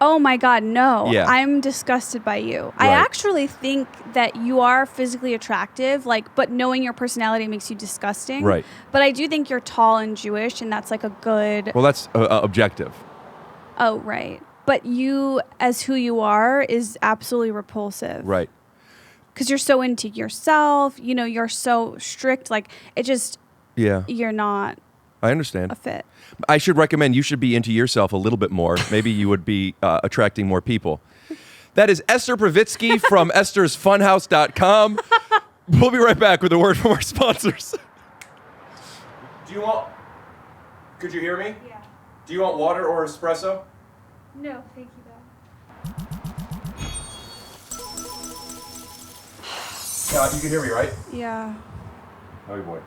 Oh my God, no. Yeah. I'm disgusted by you. Right. I actually think that you are physically attractive, but knowing your personality makes you disgusting. Right. But I do think you're tall and Jewish, and that's like a good... Well, that's objective. Oh, right. But you, as who you are, is absolutely repulsive. Right. Because you're so into yourself, you're so strict, Yeah. you're not I understand. a fit. I should recommend you should be into yourself a little bit more. Maybe you would be attracting more people. That is Esther Povitsky from Esther'sFunhouse.com. We'll be right back with a word from our sponsors. Could you hear me? Yeah. Do you want water or espresso? No, thank you, though. You can hear me, right? Yeah. Oh boy.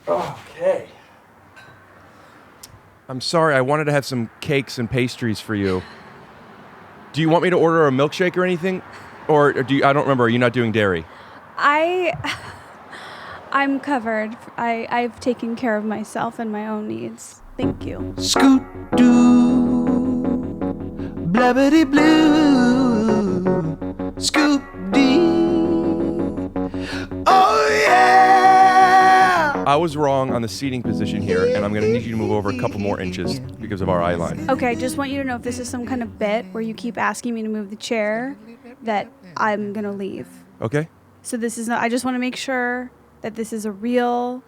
Okay. I'm sorry, I wanted to have some cakes and pastries for you. Do you want me to order a milkshake or anything? Or do you, I don't remember, are you not doing dairy? I'm covered. I've taken care of myself and my own needs. Thank you. Scoot doo, blabbity blue, scoop dee. Oh yeah! I was wrong on the seating position here, and I'm going to need you to move over a couple more inches because of our eye line. Okay, I just want you to know if this is some kind of bit where you keep asking me to move the chair, that I'm going to leave. Okay? So this is not, I just want to make sure that this is a real...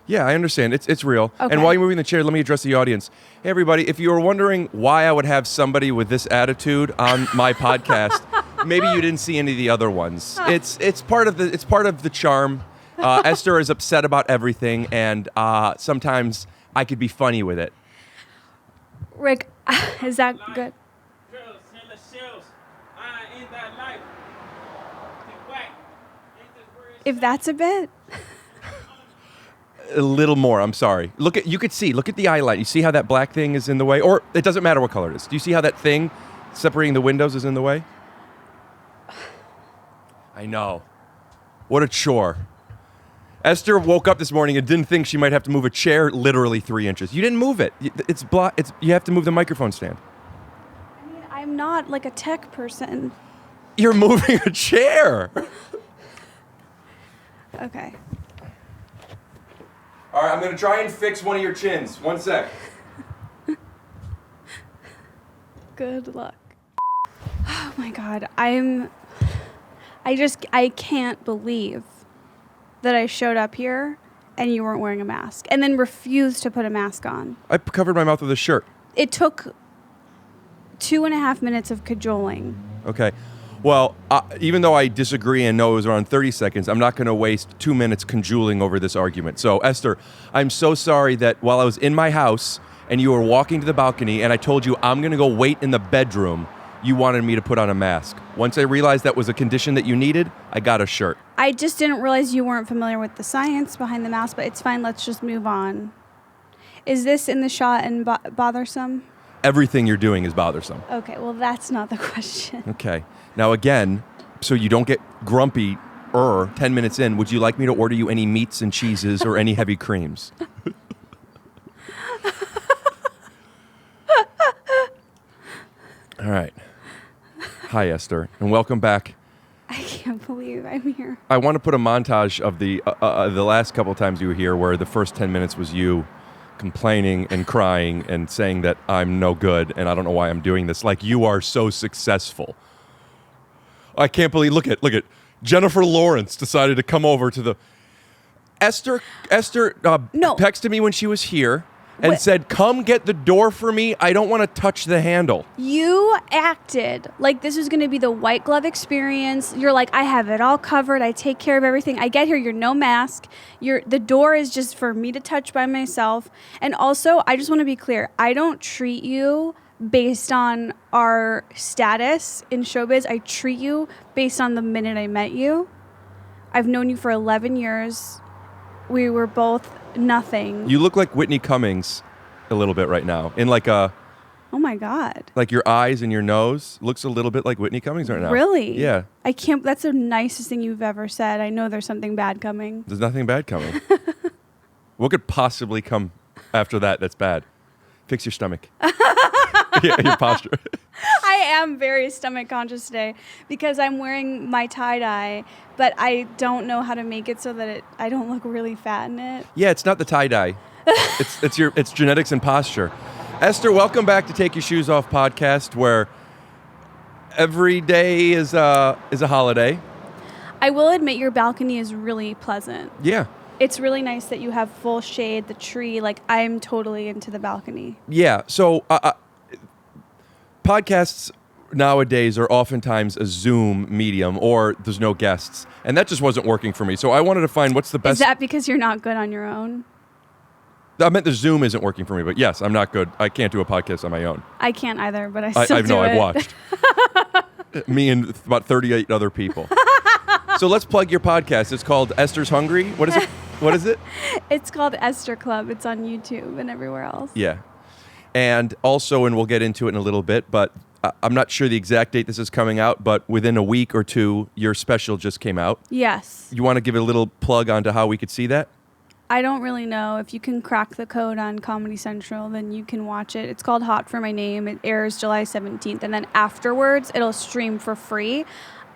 Yeah, I understand. It's real. Okay. And while you're moving the chair, let me address the audience. Hey, everybody, if you were wondering why I would have somebody with this attitude on my podcast, maybe you didn't see any of the other ones. It's part of the charm. Esther is upset about everything, and sometimes I could be funny with it. Rick, is that good? If that's a bit... A little more, I'm sorry. Look at the eye light. You see how that black thing is in the way? Or it doesn't matter what color it is. Do you see how that thing separating the windows is in the way? I know. What a chore. Esther woke up this morning and didn't think she might have to move a chair literally 3 inches. You didn't move it. You have to move the microphone stand. I mean, I'm not like a tech person. You're moving a chair. Okay. All right, I'm going to try and fix one of your chins. 1 sec. Good luck. Oh my God. I can't believe that I showed up here and you weren't wearing a mask and then refused to put a mask on. I covered my mouth with a shirt. It took 2.5 minutes of cajoling. Okay. Well, even though I disagree and know it was around 30 seconds, I'm not going to waste 2 minutes cajoling over this argument. So, Esther, I'm so sorry that while I was in my house and you were walking to the balcony and I told you I'm going to go wait in the bedroom, you wanted me to put on a mask. Once I realized that was a condition that you needed, I got a shirt. I just didn't realize you weren't familiar with the science behind the mask, but it's fine. Let's just move on. Is this in the shot and bothersome? Everything you're doing is bothersome. Okay, well, that's not the question. Okay. Now, again, so you don't get grumpy 10 minutes in, would you like me to order you any meats and cheeses or any heavy creams? All right. Hi, Esther, and welcome back. I can't believe I'm here. I want to put a montage of the last couple times you were here where the first 10 minutes was you complaining and crying and saying that I'm no good and I don't know why I'm doing this. Like, you are so successful. I can't believe, look at Jennifer Lawrence decided to come over to the... Esther No. texted me when she was here and said, come get the door for me. I don't want to touch the handle. You acted like this was going to be the white glove experience. You're like, I have it all covered. I take care of everything. I get here, you're no mask. The door is just for me to touch by myself. And also, I just want to be clear. I don't treat you based on our status in showbiz. I treat you based on the minute I met you. I've known you for 11 years. We were both nothing. You look like Whitney Cummings a little bit right now. In like a... Oh my God. Like your eyes and your nose looks a little bit like Whitney Cummings right now. Really? Yeah. I can't... That's the nicest thing you've ever said. I know there's something bad coming. There's nothing bad coming. What could possibly come after that that's bad? Fix your stomach. Yeah, your posture. I am very stomach conscious today because I'm wearing my tie-dye, but I don't know how to make it so that I don't look really fat in it. Yeah, it's not the tie-dye. It's genetics and posture. Esther, welcome back to Take Your Shoes Off podcast, where every day is a holiday. I will admit your balcony is really pleasant. Yeah. It's really nice that you have full shade, the tree. Like, I'm totally into the balcony. Yeah. So podcasts nowadays are oftentimes a Zoom medium or there's no guests. And that just wasn't working for me. So I wanted to find what's the best. Is that because you're not good on your own? I meant the Zoom isn't working for me. But yes, I'm not good. I can't do a podcast on my own. I can't either, but I still do it. I've watched. Me and about 38 other people. So let's plug your podcast. It's called Esther's Hungry. What is it? What is it? It's called Esther Club. It's on YouTube and everywhere else. Yeah. And also, and we'll get into it in a little bit, but I'm not sure the exact date this is coming out, but within a week or two, your special just came out. Yes. You want to give a little plug onto how we could see that? I don't really know. If you can crack the code on Comedy Central, then you can watch it. It's called Hot for My Name. It airs July 17th. And then afterwards, it'll stream for free.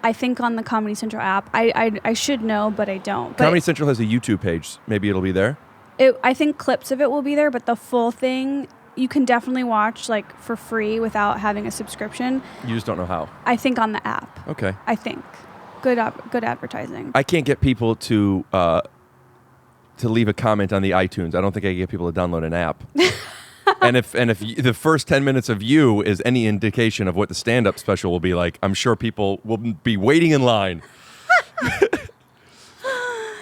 I think on the Comedy Central app. I should know, but I don't. Comedy Central has a YouTube page. Maybe it'll be there. I think clips of it will be there, but the full thing you can definitely watch like for free without having a subscription. You just don't know how. I think on the app. Okay. I think. Good advertising. I can't get people to leave a comment on the iTunes. I don't think I can get people to download an app. And if the first 10 minutes of you is any indication of what the stand-up special will be like, I'm sure people will be waiting in line.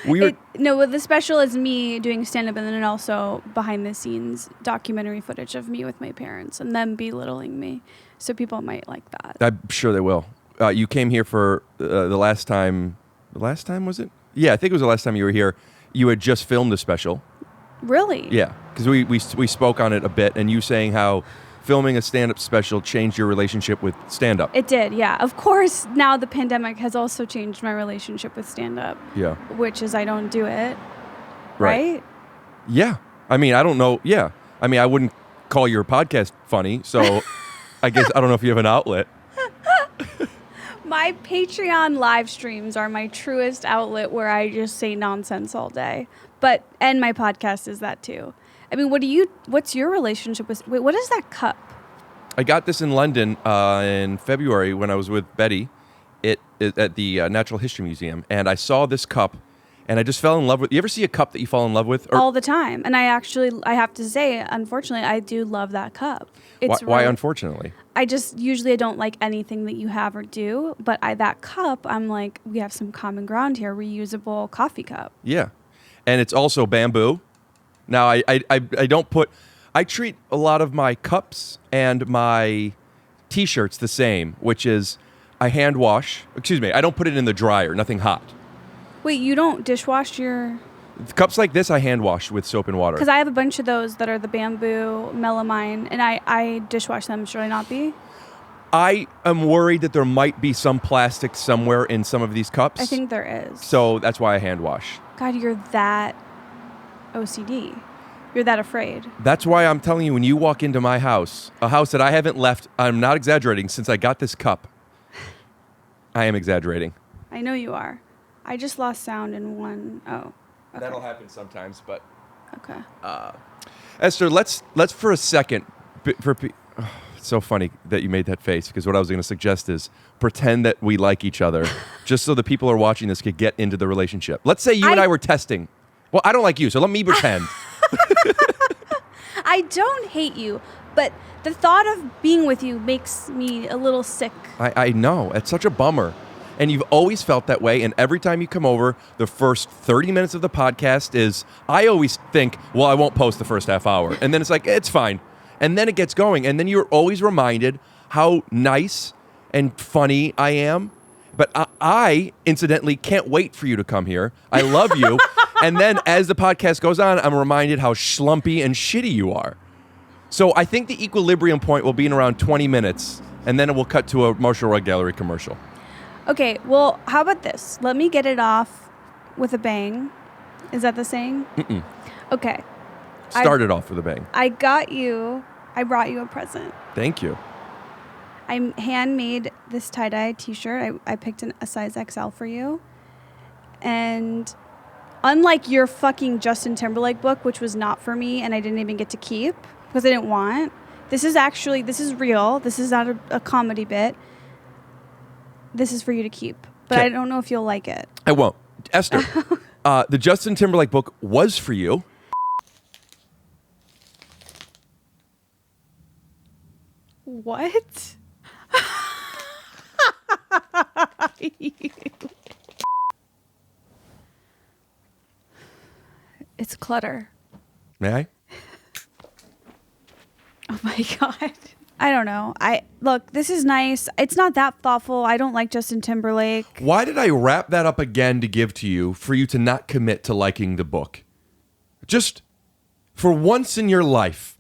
The special is me doing stand-up and then also behind-the-scenes documentary footage of me with my parents and them belittling me. So people might like that. I'm sure they will. You came here for the last time. The last time, was it? Yeah, I think it was the last time you were here. You had just filmed a special. Really? Yeah, because we spoke on it a bit, and you saying how filming a stand-up special changed your relationship with stand-up. It did, yeah. Of course, now the pandemic has also changed my relationship with stand-up. Yeah. Which is I don't do it. Right? Yeah. I mean, I don't know. Yeah. I mean, I wouldn't call your podcast funny, so I guess I don't know if you have an outlet. My Patreon live streams are my truest outlet where I just say nonsense all day. And my podcast is that too. I mean, what's your relationship with, wait, what is that cup? I got this in London in February when I was with Betty at the Natural History Museum. And I saw this cup and I just fell in love with, you ever see a cup that you fall in love with? All the time. And I have to say, unfortunately, I do love that cup. Why unfortunately? I don't like anything that you have or do, but that cup, I'm like, we have some common ground here, reusable coffee cup. Yeah. And it's also bamboo. Now, I treat a lot of my cups and my T-shirts the same, which is I hand wash. Excuse me, I don't put it in the dryer, nothing hot. Wait, you don't dishwash your... Cups like this I hand wash with soap and water. Because I have a bunch of those that are the bamboo melamine, and I dishwash them. Should I not be? I am worried that there might be some plastic somewhere in some of these cups. I think there is. So that's why I hand wash. God, you're that OCD. You're that afraid. That's why I'm telling you, when you walk into my house, a house that I haven't left, I'm not exaggerating, since I got this cup. I am exaggerating. I know you are. I just lost sound in one. Oh. Okay. That'll happen sometimes, but... Okay. Esther, let's for a second... it's so funny that you made that face, because what I was going to suggest is pretend that we like each other, just so the people who are watching this could get into the relationship. Let's say you and I were testing. Well, I don't like you, so let me pretend. I don't hate you, but the thought of being with you makes me a little sick. I know. It's such a bummer. And you've always felt that way. And every time you come over, the first 30 minutes of the podcast is, I always think, well, I won't post the first half hour. And then it's like, it's fine. And then it gets going. And then you're always reminded how nice and funny I am. But I incidentally, can't wait for you to come here. I love you. And then as the podcast goes on, I'm reminded how schlumpy and shitty you are. So I think the equilibrium point will be in around 20 minutes. And then it will cut to a Marshall Rug Gallery commercial. Okay, well, how about this? Let me get it off with a bang. Is that the saying? Mm-mm. Okay. Start it off with a bang. I got you I brought you a present. Thank you. I handmade this tie-dye t-shirt. I picked a size XL for you. And unlike your fucking Justin Timberlake book, which was not for me and I didn't even get to keep because I didn't want, this is real. This is not a comedy bit. This is for you to keep. But I don't know if you'll like it. I won't. Esther, the Justin Timberlake book was for you. What? It's clutter. May I? Oh my God. I don't know. Look, this is nice. It's not that thoughtful. I don't like Justin Timberlake. Why did I wrap that up again to give to you for you to not commit to liking the book? Just for once in your life,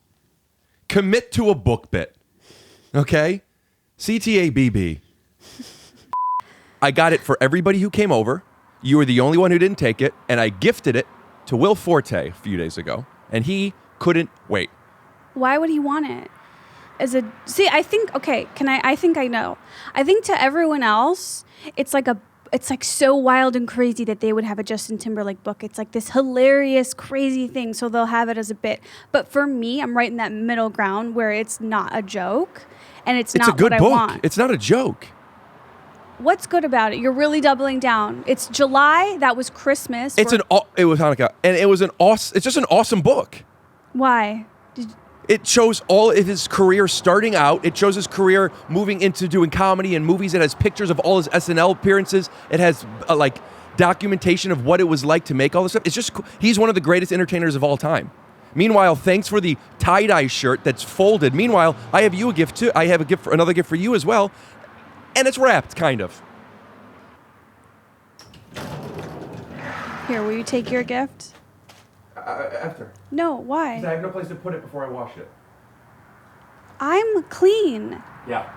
commit to a book bit. Okay? CTABB. I got it for everybody who came over. You were the only one who didn't take it, and I gifted it to Will Forte a few days ago, and he couldn't wait. Why would he want it? I think I know. I think to everyone else, it's like so wild and crazy that they would have a Justin Timberlake book. It's like this hilarious, crazy thing, so they'll have it as a bit. But for me, I'm right in that middle ground where it's not a joke, and it's not a good what book. I want. It's not a joke. What's good about it? You're really doubling down. It's July. That was Christmas. It was Hanukkah, and it's just an awesome book. Why? It shows all of his career starting out. It shows his career moving into doing comedy and movies. It has pictures of all his SNL appearances. It has documentation of what it was like to make all this stuff. It's just, he's one of the greatest entertainers of all time. Meanwhile, thanks for the tie-dye shirt that's folded. Meanwhile, I have you a gift too. I have another gift for you as well. And it's wrapped, kind of. Here, will you take your gift? After. No, why? I have no place to put it before I wash it. I'm clean. Yeah.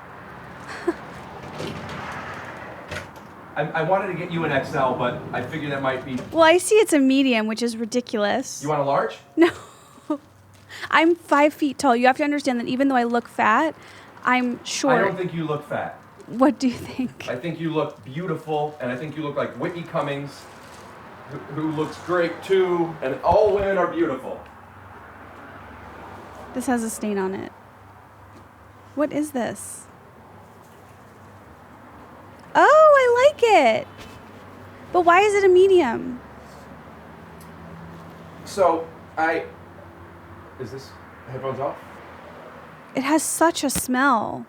I wanted to get you an XL, but I figured that might be... Well, I see it's a medium, which is ridiculous. You want a large? No. I'm 5 feet tall. You have to understand that even though I look fat, I'm short. I don't think you look fat. What do you think? I think you look beautiful, and I think you look like Whitney Cummings, who looks great too, and all women are beautiful. This has a stain on it. What is this? Oh, I like it. But why is it a medium? So, is this headphones off? It has such a smell.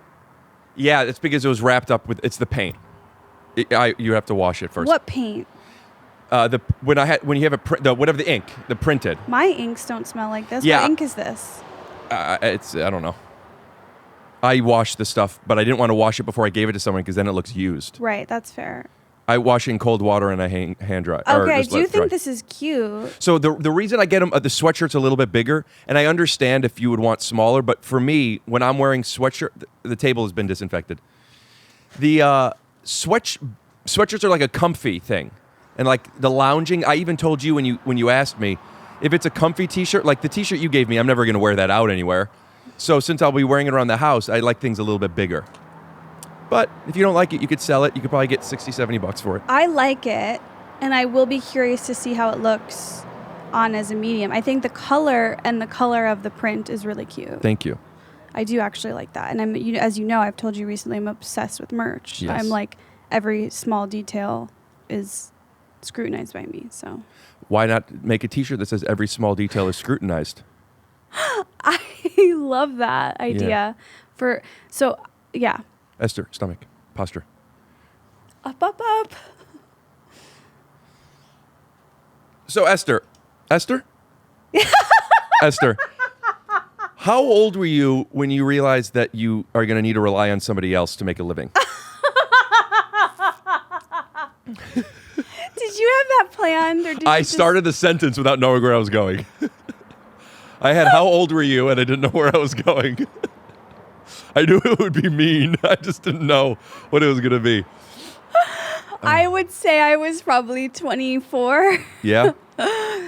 Yeah, it's because it was wrapped up with, it's the paint. You have to wash it first. What paint? When you have the ink, the printed. My inks don't smell like this. Yeah. What ink is this? I don't know. I washed the stuff, but I didn't want to wash it before I gave it to someone because then it looks used. Right, that's fair. I wash it in cold water and I hand dry. Okay, I do think this is cute. So the reason I get them, the sweatshirt's a little bit bigger, and I understand if you would want smaller, but for me, when I'm wearing sweatshirt, the table has been disinfected. The sweatshirts are like a comfy thing, and like the lounging. I even told you when you asked me if it's a comfy t-shirt, like the t-shirt you gave me, I'm never going to wear that out anywhere. So since I'll be wearing it around the house, I like things a little bit bigger. But if you don't like it, you could sell it. You could probably get $60-$70 for it. I like it, and I will be curious to see how it looks on as a medium. I think the color of the print is really cute. Thank you. I do actually like that. And as you know, I've told you recently, I'm obsessed with merch. Yes. I'm like, every small detail is scrutinized by me, so. Why not make a t-shirt that says every small detail is scrutinized? I love that idea. Yeah. Esther, stomach, posture. Up. So Esther? Esther, how old were you when you realized that you are going to need to rely on somebody else to make a living? Did you have that planned? Or did I you started the sentence without knowing where I was going. I had how old were you, and I didn't know where I was going. I knew it would be mean. I just didn't know what it was going to be. I would say I was probably 24 Yeah?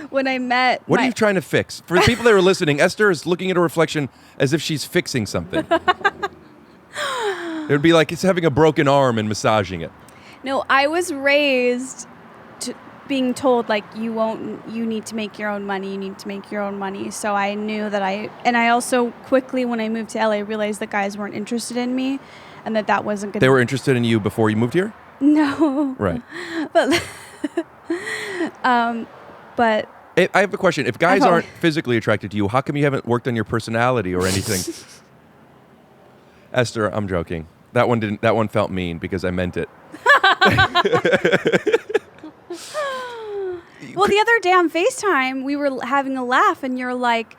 when I met. What are you trying to fix? For the people that are listening, Esther is looking at her reflection as if she's fixing something. It would be like it's having a broken arm and massaging it. No, I was raised being told like you need to make your own money. You need to make your own money. So I knew that I also quickly when I moved to LA realized that guys weren't interested in me, and that wasn't good. They were interested in you before you moved here? No. Right. But but I have a question. If guys aren't physically attracted to you, how come you haven't worked on your personality or anything? Esther, I'm joking. That one felt mean because I meant it. Well, the other day on FaceTime, we were having a laugh, and you're like,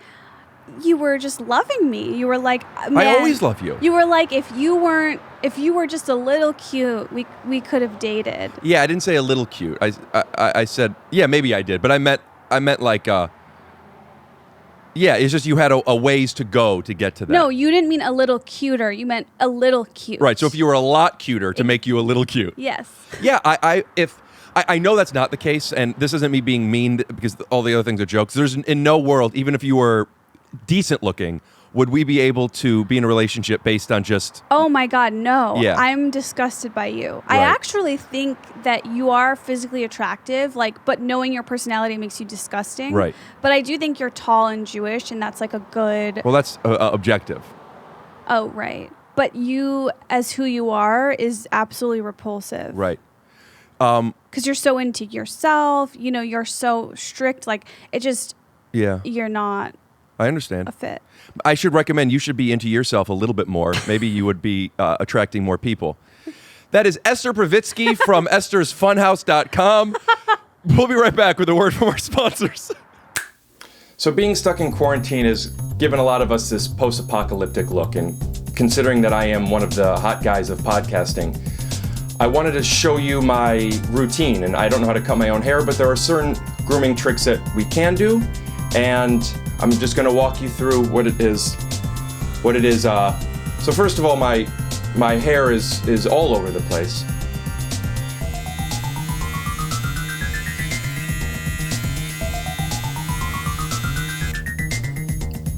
you were just loving me. You were like, man, I always love you. You were like, if you were just a little cute, we could have dated. Yeah, I didn't say a little cute. I said, yeah, maybe I did, but I meant like, yeah, it's just you had a ways to go to get to that. No, you didn't mean a little cuter. You meant a little cute. Right. So if you were a lot cuter to make you a little cute. Yes. Yeah, I know that's not the case, and this isn't me being mean because all the other things are jokes. There's in no world, even if you were decent looking, would we be able to be in a relationship based on just... Oh my God, no. Yeah. I'm disgusted by you. Right. I actually think that you are physically attractive, but knowing your personality makes you disgusting. Right. But I do think you're tall and Jewish, and that's like a good... Well, that's objective. Oh, right. But you, as who you are, is absolutely repulsive. Right. Because you're so into yourself, you're so strict, it just... Yeah. You're not... I understand. A fit. I should recommend you should be into yourself a little bit more. Maybe you would be attracting more people. That is Esther Povitsky from Esther'sFunhouse.com. We'll be right back with a word from our sponsors. So being stuck in quarantine has given a lot of us this post-apocalyptic look, and considering that I am one of the hot guys of podcasting, I wanted to show you my routine. And I don't know how to cut my own hair, but there are certain grooming tricks that we can do, and I'm just going to walk you through what it is. So first of all, my hair is all over the place.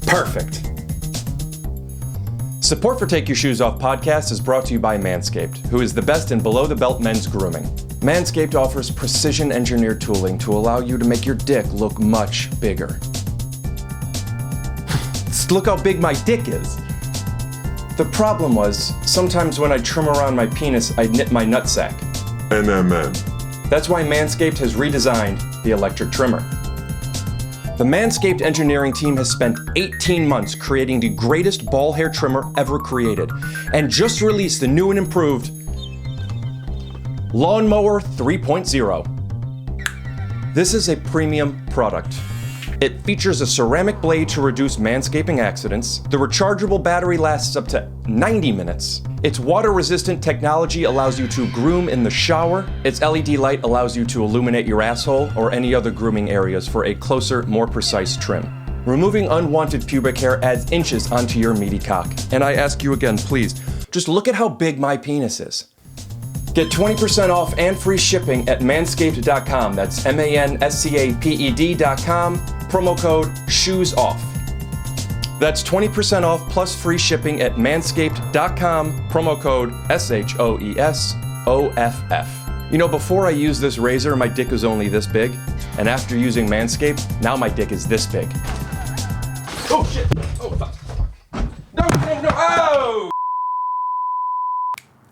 Perfect. Support for Take Your Shoes Off podcast is brought to you by Manscaped, who is the best in below-the-belt men's grooming. Manscaped offers precision-engineered tooling to allow you to make your dick look much bigger. Look how big my dick is. The problem was, sometimes when I trim around my penis, I nip my nutsack. NMN. That's why Manscaped has redesigned the electric trimmer. The Manscaped engineering team has spent 18 months creating the greatest ball hair trimmer ever created, and just released the new and improved Lawnmower 3.0. This is a premium product. It features a ceramic blade to reduce manscaping accidents. The rechargeable battery lasts up to 90 minutes. Its water-resistant technology allows you to groom in the shower. Its LED light allows you to illuminate your asshole or any other grooming areas for a closer, more precise trim. Removing unwanted pubic hair adds inches onto your meaty cock. And I ask you again, please, just look at how big my penis is. Get 20% off and free shipping at manscaped.com. That's manscaped.com. Promo code SHOESOFF. That's 20% off plus free shipping at manscaped.com. Promo code SHOESOFF. Before I used this razor, my dick was only this big. And after using Manscaped, now my dick is this big. Oh, shit. Oh, fuck. No. Oh!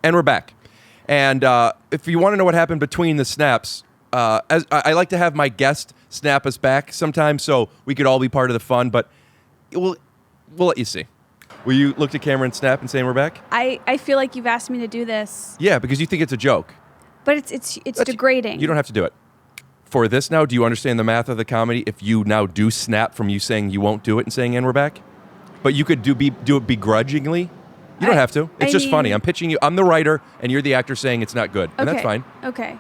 And we're back. And if you want to know what happened between the snaps, as I like to have my guest snap us back sometimes so we could all be part of the fun, but we'll let you see. Will you look to camera and snap and say we're back? I feel like you've asked me to do this. Yeah, because you think it's a joke. But it's degrading. You don't have to do it. For this now, do you understand the math of the comedy if you now do snap from you saying you won't do it and saying and we're back? But you could do it begrudgingly. You don't have to. It's just funny. I'm pitching you. I'm the writer, and you're the actor saying it's not good. And that's fine. Okay.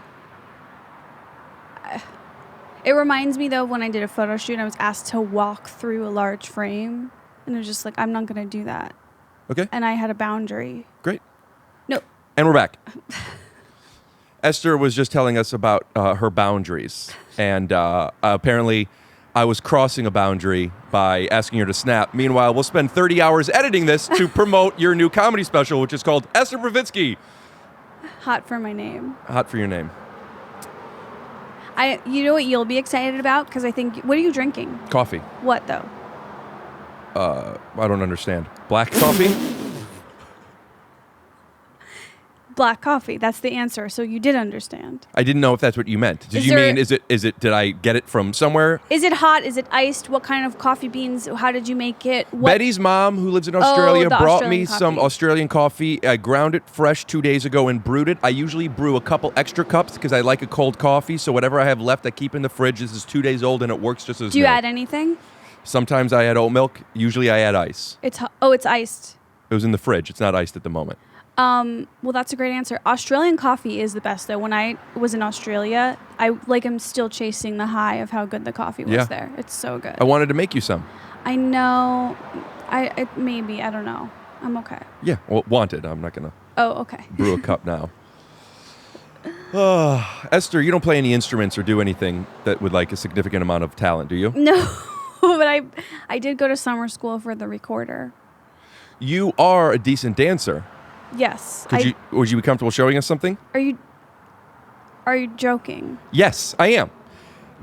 It reminds me, though, when I did a photo shoot, I was asked to walk through a large frame. And it was just like, I'm not going to do that. Okay. And I had a boundary. Great. No. And we're back. Esther was just telling us about her boundaries, and apparently I was crossing a boundary by asking her to snap. Meanwhile, we'll spend 30 hours editing this to promote your new comedy special, which is called Esther Povitsky. Hot for my name. Hot for your name. You know what you'll be excited about? Because I think, what are you drinking? Coffee. What, though? I don't understand. Black coffee? Black coffee. That's the answer. So you did understand. I didn't know if that's what you meant. Did did I get it from somewhere? Is it hot? Is it iced? What kind of coffee beans? How did you make it? Betty's mom, who lives in Australia, the brought Australian me some coffee. Australian coffee. I ground it fresh 2 days ago and brewed it. I usually brew a couple extra cups because I like a cold coffee. So whatever I have left, I keep in the fridge. This is 2 days old and it works just as Do you new. add anything? Sometimes I add oat milk. Usually I add ice. It's iced. It was in the fridge. It's not iced at the moment. Well, that's a great answer. Australian coffee is the best, though. When I was in Australia, I'm still chasing the high of how good the coffee was there. It's so good. I wanted to make you some. I know. Maybe. I don't know. I'm okay. Yeah, well, wanted. I'm not going to Oh, okay. brew a cup now. Esther, you don't play any instruments or do anything that would like a significant amount of talent, do you? No, but I did go to summer school for the recorder. You are a decent dancer. Yes. Would you be comfortable showing us something? Are you joking? Yes, I am.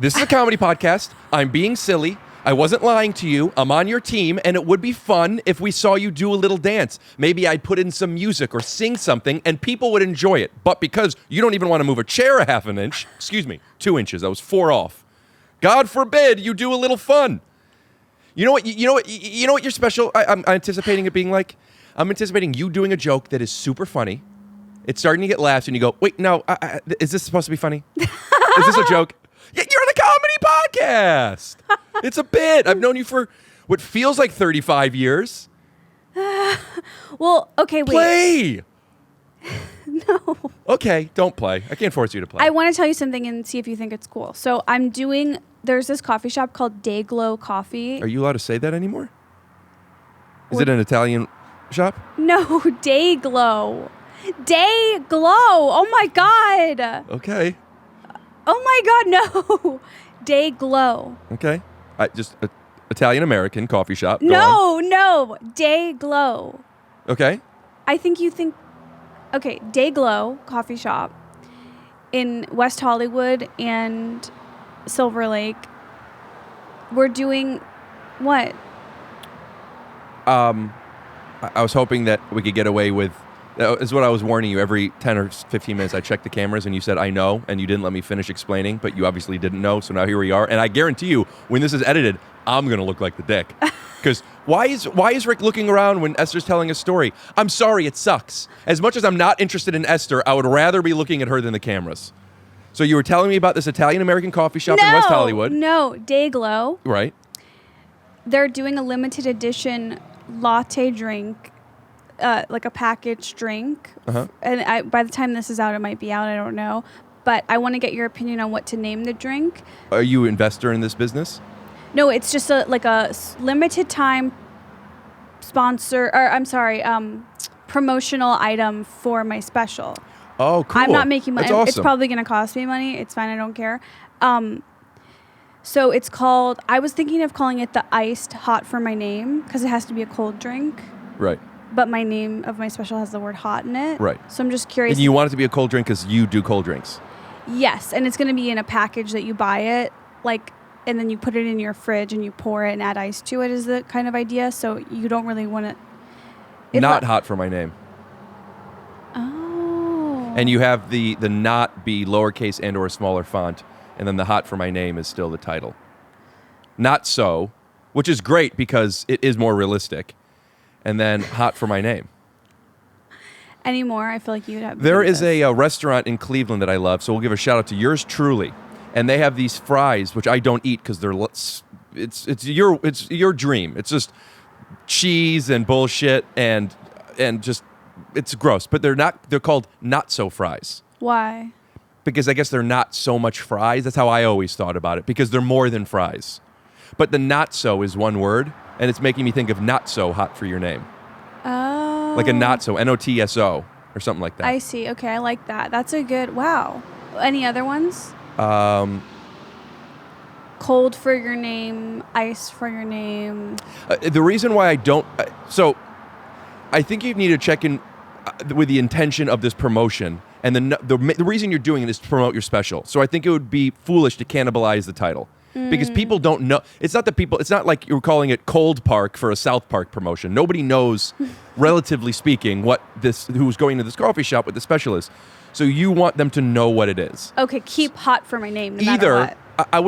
This is a comedy podcast. I'm being silly. I wasn't lying to you. I'm on your team, and it would be fun if we saw you do a little dance. Maybe I'd put in some music or sing something, and people would enjoy it. But because you don't even want to move a chair a half an inch, 2 inches, I was 4 off. God forbid you do a little fun. You know what your special, I'm anticipating it being like? I'm anticipating you doing a joke that is super funny. It's starting to get laughs, and you go, wait, no, is this supposed to be funny? Is this a joke? You're on a comedy podcast. It's a bit. I've known you for what feels like 35 years. Well, okay, wait. Play. No. Okay, don't play. I can't force you to play. I want to tell you something and see if you think it's cool. So there's this coffee shop called Dayglow Coffee. Are you allowed to say that anymore? Is it an Italian shop? No, Dayglow. Dayglow. Oh my God. Okay. Oh my God, no. Dayglow. Okay. Italian American coffee shop. Go on. No. Dayglow. Okay. I think you think. Okay, Dayglow Coffee Shop in West Hollywood and Silver Lake. We're doing what? I was hoping that we could get away with. Is what I was warning you. Every 10 or 15 minutes, I checked the cameras, and you said, I know, and you didn't let me finish explaining, but you obviously didn't know, so now here we are. And I guarantee you, when this is edited, I'm going to look like the dick. Because why is Rick looking around when Esther's telling a story? I'm sorry, it sucks. As much as I'm not interested in Esther, I would rather be looking at her than the cameras. So you were telling me about this Italian-American coffee shop in West Hollywood. No, Dayglow. Right. They're doing a limited edition latte drink. Like a packaged drink. Uh-huh. And by the time this is out, it might be out. I don't know. But I want to get your opinion on what to name the drink. Are you an investor in this business? No, it's just a limited time promotional item for my special. Oh, cool. I'm not making money. That's awesome. It's probably going to cost me money. It's fine. I don't care. So it's called, I was thinking of calling it the iced hot for my name because it has to be a cold drink. Right. But my name of my special has the word hot in it. Right. So I'm just curious. And you want it to be a cold drink because you do cold drinks? Yes. And it's going to be in a package that you buy it, and then you put it in your fridge and you pour it and add ice to it is the kind of idea. So you don't really want it. Not hot for my name. Oh. And you have the not be lowercase and or smaller font. And then the hot for my name is still the title. Not so, which is great because it is more realistic. And then hot for my name. Anymore, I feel like you'd have. There is a restaurant in Cleveland that I love, so we'll give a shout out to yours truly. And they have these fries, which I don't eat because it's your dream. It's just cheese and bullshit and just it's gross. But they're called not so fries. Why? Because I guess they're not so much fries. That's how I always thought about it. Because they're more than fries. But the not so is one word. And it's making me think of not so hot for your name. Oh. Like a not so, NOTSO. or something like that. I see. Okay, I like that. That's a good. Wow. Any other ones? Cold for your name, ice for your name. The reason why I don't... so I think you need to check in with the intention of this promotion. And the reason you're doing it is to promote your special. So I think it would be foolish to cannibalize the title. Because people don't know. It's not like you're calling it Cold Park for a South Park promotion. Nobody knows, relatively speaking, who's going to this coffee shop with the special is. So you want them to know what it is. Okay, keep hot for my name no matter what. I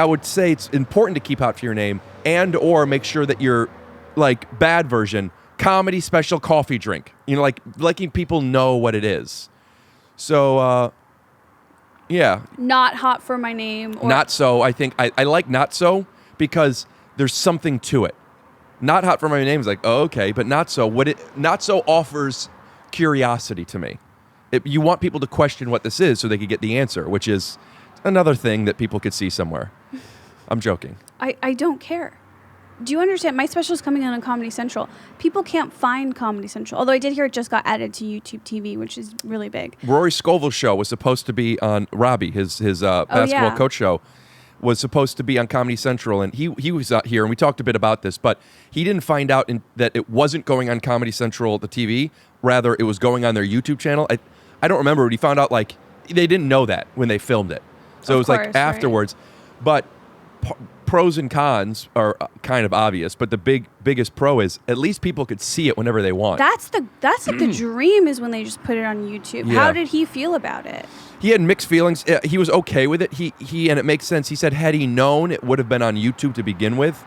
would say it's important to keep hot for your name and or make sure that your like bad version comedy special coffee drink. You know, like letting people know what it is. So yeah. Not hot for my name. Or Not so. I think I like not so because there's something to it. Not hot for my name is like, oh, okay, but not so. Not so offers curiosity to me. You want people to question what this is so they could get the answer, which is another thing that people could see somewhere. I'm joking. I don't care. Do you understand? My special is coming on Comedy Central. People can't find Comedy Central. Although I did hear it just got added to YouTube TV, which is really big. Rory Scovel's show was supposed to be on Robbie, his basketball coach show, was supposed to be on Comedy Central, and he was out here, and we talked a bit about this, but he didn't find out that it wasn't going on Comedy Central, the TV. Rather, it was going on their YouTube channel. I don't remember, but he found out, like, they didn't know that when they filmed it. So it was like afterwards. Right. But pros and cons are kind of obvious, but the biggest pro is at least people could see it whenever they want. That's like the dream is when they just put it on YouTube. Yeah. How did he feel about it? He had mixed feelings. He was okay with it. He and it makes sense. He said had he known it would have been on YouTube to begin with,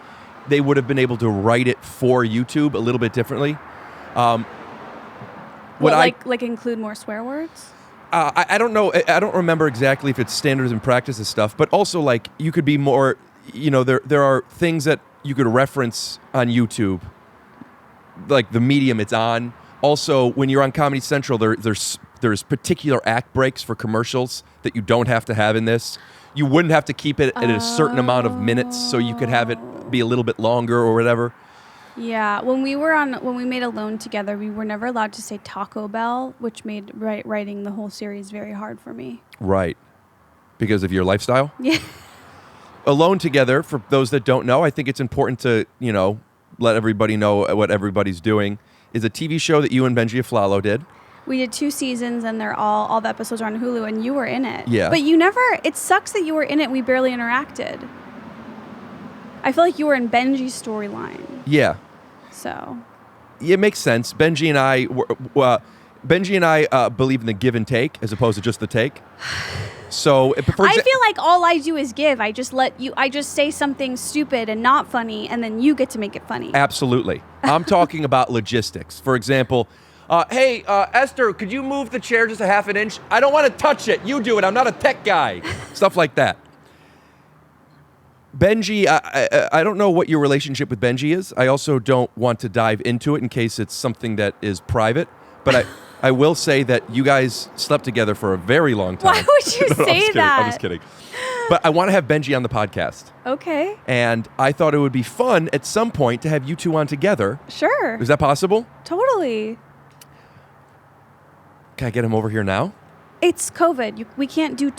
they would have been able to write it for YouTube a little bit differently. Like include more swear words? I don't know. I don't remember exactly if it's standards and practices stuff, but also like you could be more, you know, there are things that you could reference on YouTube, like the medium it's on. Also, when you're on Comedy Central, there's particular act breaks for commercials that you don't have to have in this. You wouldn't have to keep it at a certain amount of minutes, so you could have it be a little bit longer or whatever. Yeah, when we made Alone together, we were never allowed to say Taco Bell, which made writing the whole series very hard for me. Right. Because of your lifestyle? Yeah. Alone Together, for those that don't know, I think it's important to, you know, let everybody know what everybody's doing, is a TV show that you and Benji Aflalo did. We did 2 seasons, and they're all the episodes are on Hulu, and you were in it. Yeah. But it sucks that you were in it and we barely interacted. I feel like you were in Benji's storyline. Yeah. So. It makes sense. Benji and I believe in the give and take as opposed to just the take. So I feel like all I do is give. I just say something stupid and not funny, and then you get to make it funny. Absolutely. I'm talking about logistics. For example, hey, Esther, could you move the chair just a half an inch? I don't want to touch it. You do it. I'm not a tech guy. Stuff like that. Benji, I don't know what your relationship with Benji is. I also don't want to dive into it in case it's something that is private. But I will say that you guys slept together for a very long time. Why would you say that? I'm just kidding. But I want to have Benji on the podcast. Okay. And I thought it would be fun at some point to have you two on together. Sure. Is that possible? Totally. Can I get him over here now? It's COVID. We can't do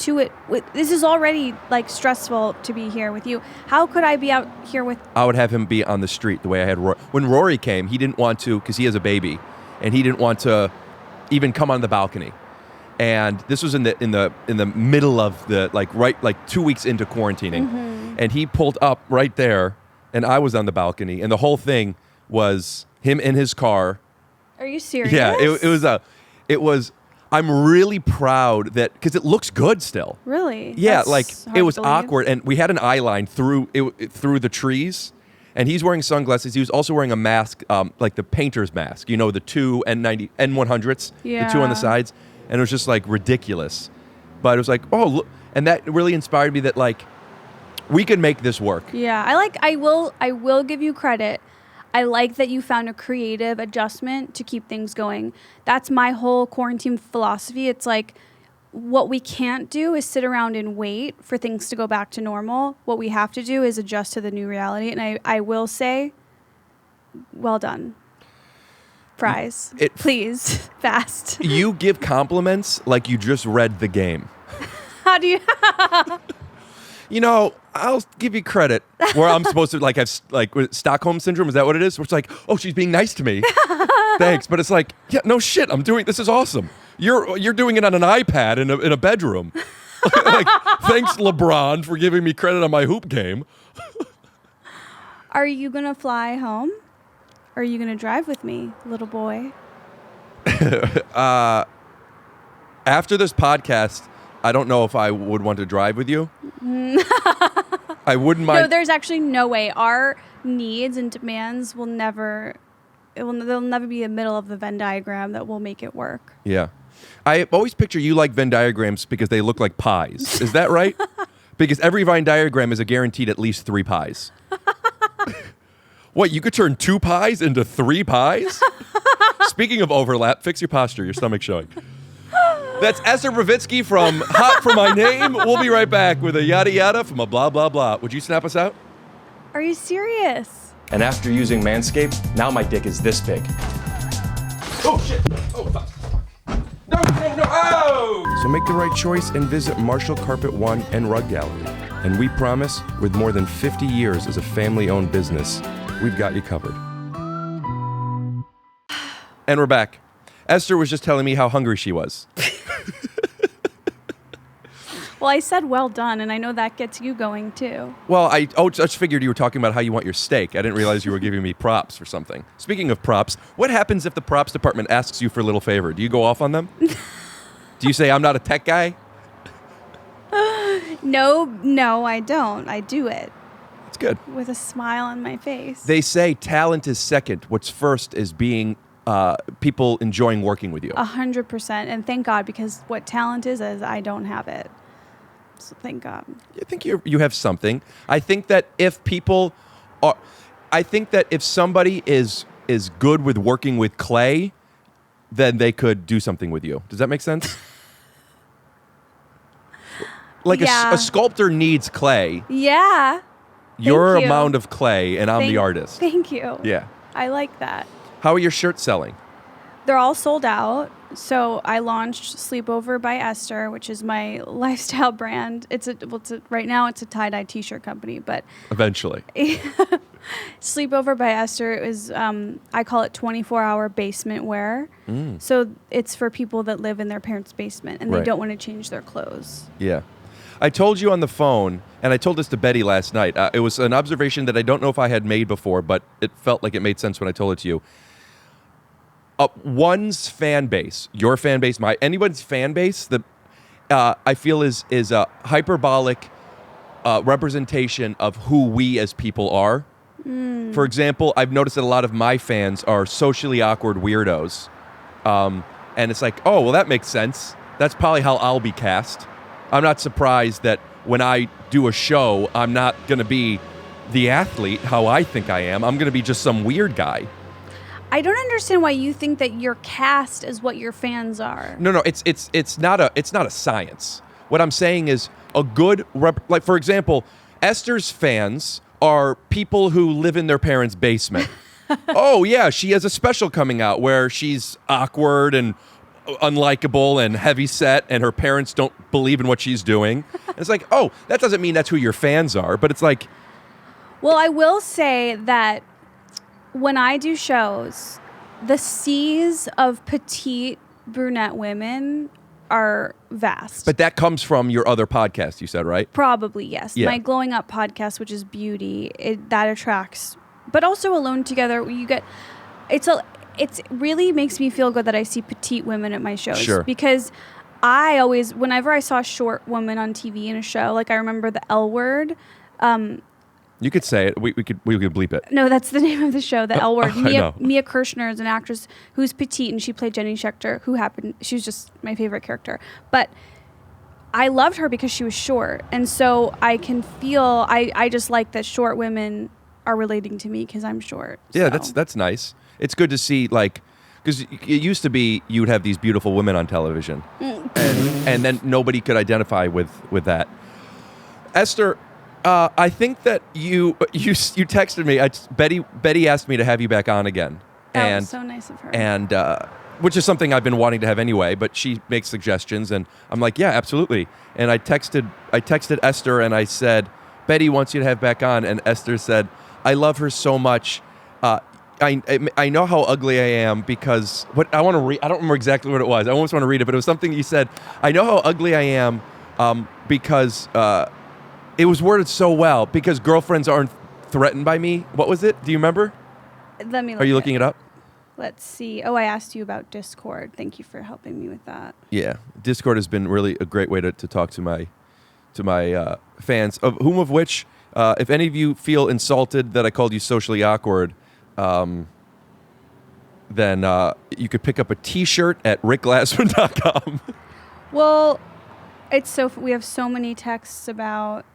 this is already like stressful to be here with you. How could I be out here with? I would have him be on the street the way I had Rory. When Rory came, he didn't want to because he has a baby, and he didn't want to even come on the balcony. And this was in the middle of the 2 weeks into quarantining, and he pulled up right there, and I was on the balcony, and the whole thing was him in his car. Are you serious? Yeah, it was. I'm really proud that because it looks good still. Really? Yeah, That's like hard it was to believe. awkward, and we had an eye line through the trees, and he's wearing sunglasses. He was also wearing a mask, like the painter's mask. You know, the 2 N100s, the 2 on the sides, and it was just like ridiculous. But it was like, oh, look, and that really inspired me that like we can make this work. Yeah, I will give you credit. I like that you found a creative adjustment to keep things going. That's my whole quarantine philosophy. It's like what we can't do is sit around and wait for things to go back to normal. What we have to do is adjust to the new reality. And I will say, well done fries. It- Please, fast. You give compliments like you just read the game. How do you? You know, I'll give you credit where I'm supposed to like have like Stockholm syndrome. Is that what it is? Where it's like, oh, she's being nice to me. Thanks, but it's like, yeah, no shit. I'm doing this is awesome. You're doing it on an iPad in a bedroom. Like, thanks, LeBron, for giving me credit on my hoop game. Are you gonna fly home? Or are you gonna drive with me, little boy? After this podcast, I don't know if I would want to drive with you. I wouldn't mind. No, there's actually no way. Our needs and demands will never. There'll never be a middle of the Venn diagram that will make it work. Yeah. I always picture you like Venn diagrams because they look like pies. Is that right? Because every Venn diagram is a guaranteed at least 3 pies. What, you could turn 2 pies into 3 pies? Speaking of overlap, fix your posture. Your stomach's showing. That's Esther Povitsky from Hot for My Name. We'll be right back with a yada yada from a blah, blah, blah. Would you snap us out? Are you serious? And after using Manscaped, now my dick is this big. Oh, shit. Oh, fuck. No, oh! So make the right choice and visit Marshall Carpet One and Rug Gallery. And we promise, with more than 50 years as a family-owned business, we've got you covered. And we're back. Esther was just telling me how hungry she was. Well, I said well done, and I know that gets you going too. Well, I just figured you were talking about how you want your steak. I didn't realize you were giving me props for something. Speaking of props, what happens if the props department asks you for a little favor? Do you go off on them? Do you say, I'm not a tech guy? No, I don't. I do it That's good. with a smile on my face. They say talent is second. What's first is being people enjoying working with you. 100%. And thank God, because what talent is I don't have it. So thank God. I think you have something. I think that if people are, I think that if somebody is good with working with clay, then they could do something with you. Does that make sense? Like Yeah. a sculptor needs clay. Yeah. You're a you. mound of clay, and I'm the artist. Thank you. Yeah. I like that. How are your shirts selling? They're all sold out. So I launched Sleepover by Esther, which is my lifestyle brand. Right now it's a tie-dye t-shirt company, but Eventually. Sleepover by Esther is, I call it 24-hour basement wear. So it's for people that live in their parents' basement and they Right. don't want to change their clothes. Yeah. I told you on the phone, and I told this to Betty last night. It was an observation that I don't know if I had made before, but it felt like it made sense when I told it to you. One's fan base, your fan base, anyone's fan base, that I feel is a hyperbolic representation of who we as people are. For example, I've noticed that a lot of my fans are socially awkward weirdos. And it's like, oh, well, that makes sense. That's probably how I'll be cast. I'm not surprised that when I do a show, I'm not going to be the athlete how I think I am. I'm going to be just some weird guy. I don't understand why you think that your cast is what your fans are. No, it's not a science. What I'm saying is a good like, for example, Esther's fans are people who live in their parents' basement. Oh yeah, she has a special coming out where she's awkward and unlikable and heavy set, and her parents don't believe in what she's doing. And it's like, oh, that doesn't mean that's who your fans are, but it's like, Well, I will say that when I do shows, the seas of petite brunette women are vast. but that comes from your other podcast, you said, right? Probably, yes. Yeah. My Glowing Up podcast, which is beauty, that attracts. But also Alone Together, you get, it really makes me feel good that I see petite women at my shows. Sure. Because I always, whenever I saw a short woman on TV in a show, like I remember the L Word. You could say it. We could bleep it. No, that's the name of the show, the L Word. I know. Mia Kirshner is an actress who's petite, and she played Jenny Schechter, she was just my favorite character. But I loved her because she was short. And so I can feel, I just like that short women are relating to me because I'm short. Yeah, so. that's nice. It's good to see, like, because it used to be you'd have these beautiful women on television, and then nobody could identify with that. Esther, I think that you texted me. Betty asked me to have you back on again. That was so nice of her. And which is something I've been wanting to have anyway, but she makes suggestions, and I'm like, yeah, absolutely. And I texted Esther, and I said, Betty wants you to have back on, and Esther said, I love her so much. I know how ugly I am because what I want to read. I don't remember exactly what it was. I almost want to read it, but it was something you said. I know how ugly I am because it was worded so well. Because girlfriends aren't threatened by me. What was it? Do you remember? Let me. Are you looking it up? Let's see. Oh, I asked you about Discord. Thank you for helping me with that. Yeah, Discord has been really a great way to talk to my fans, of which, if any of you feel insulted that I called you socially awkward, then you could pick up a T-shirt at rickglassman.com. Well, we have so many texts about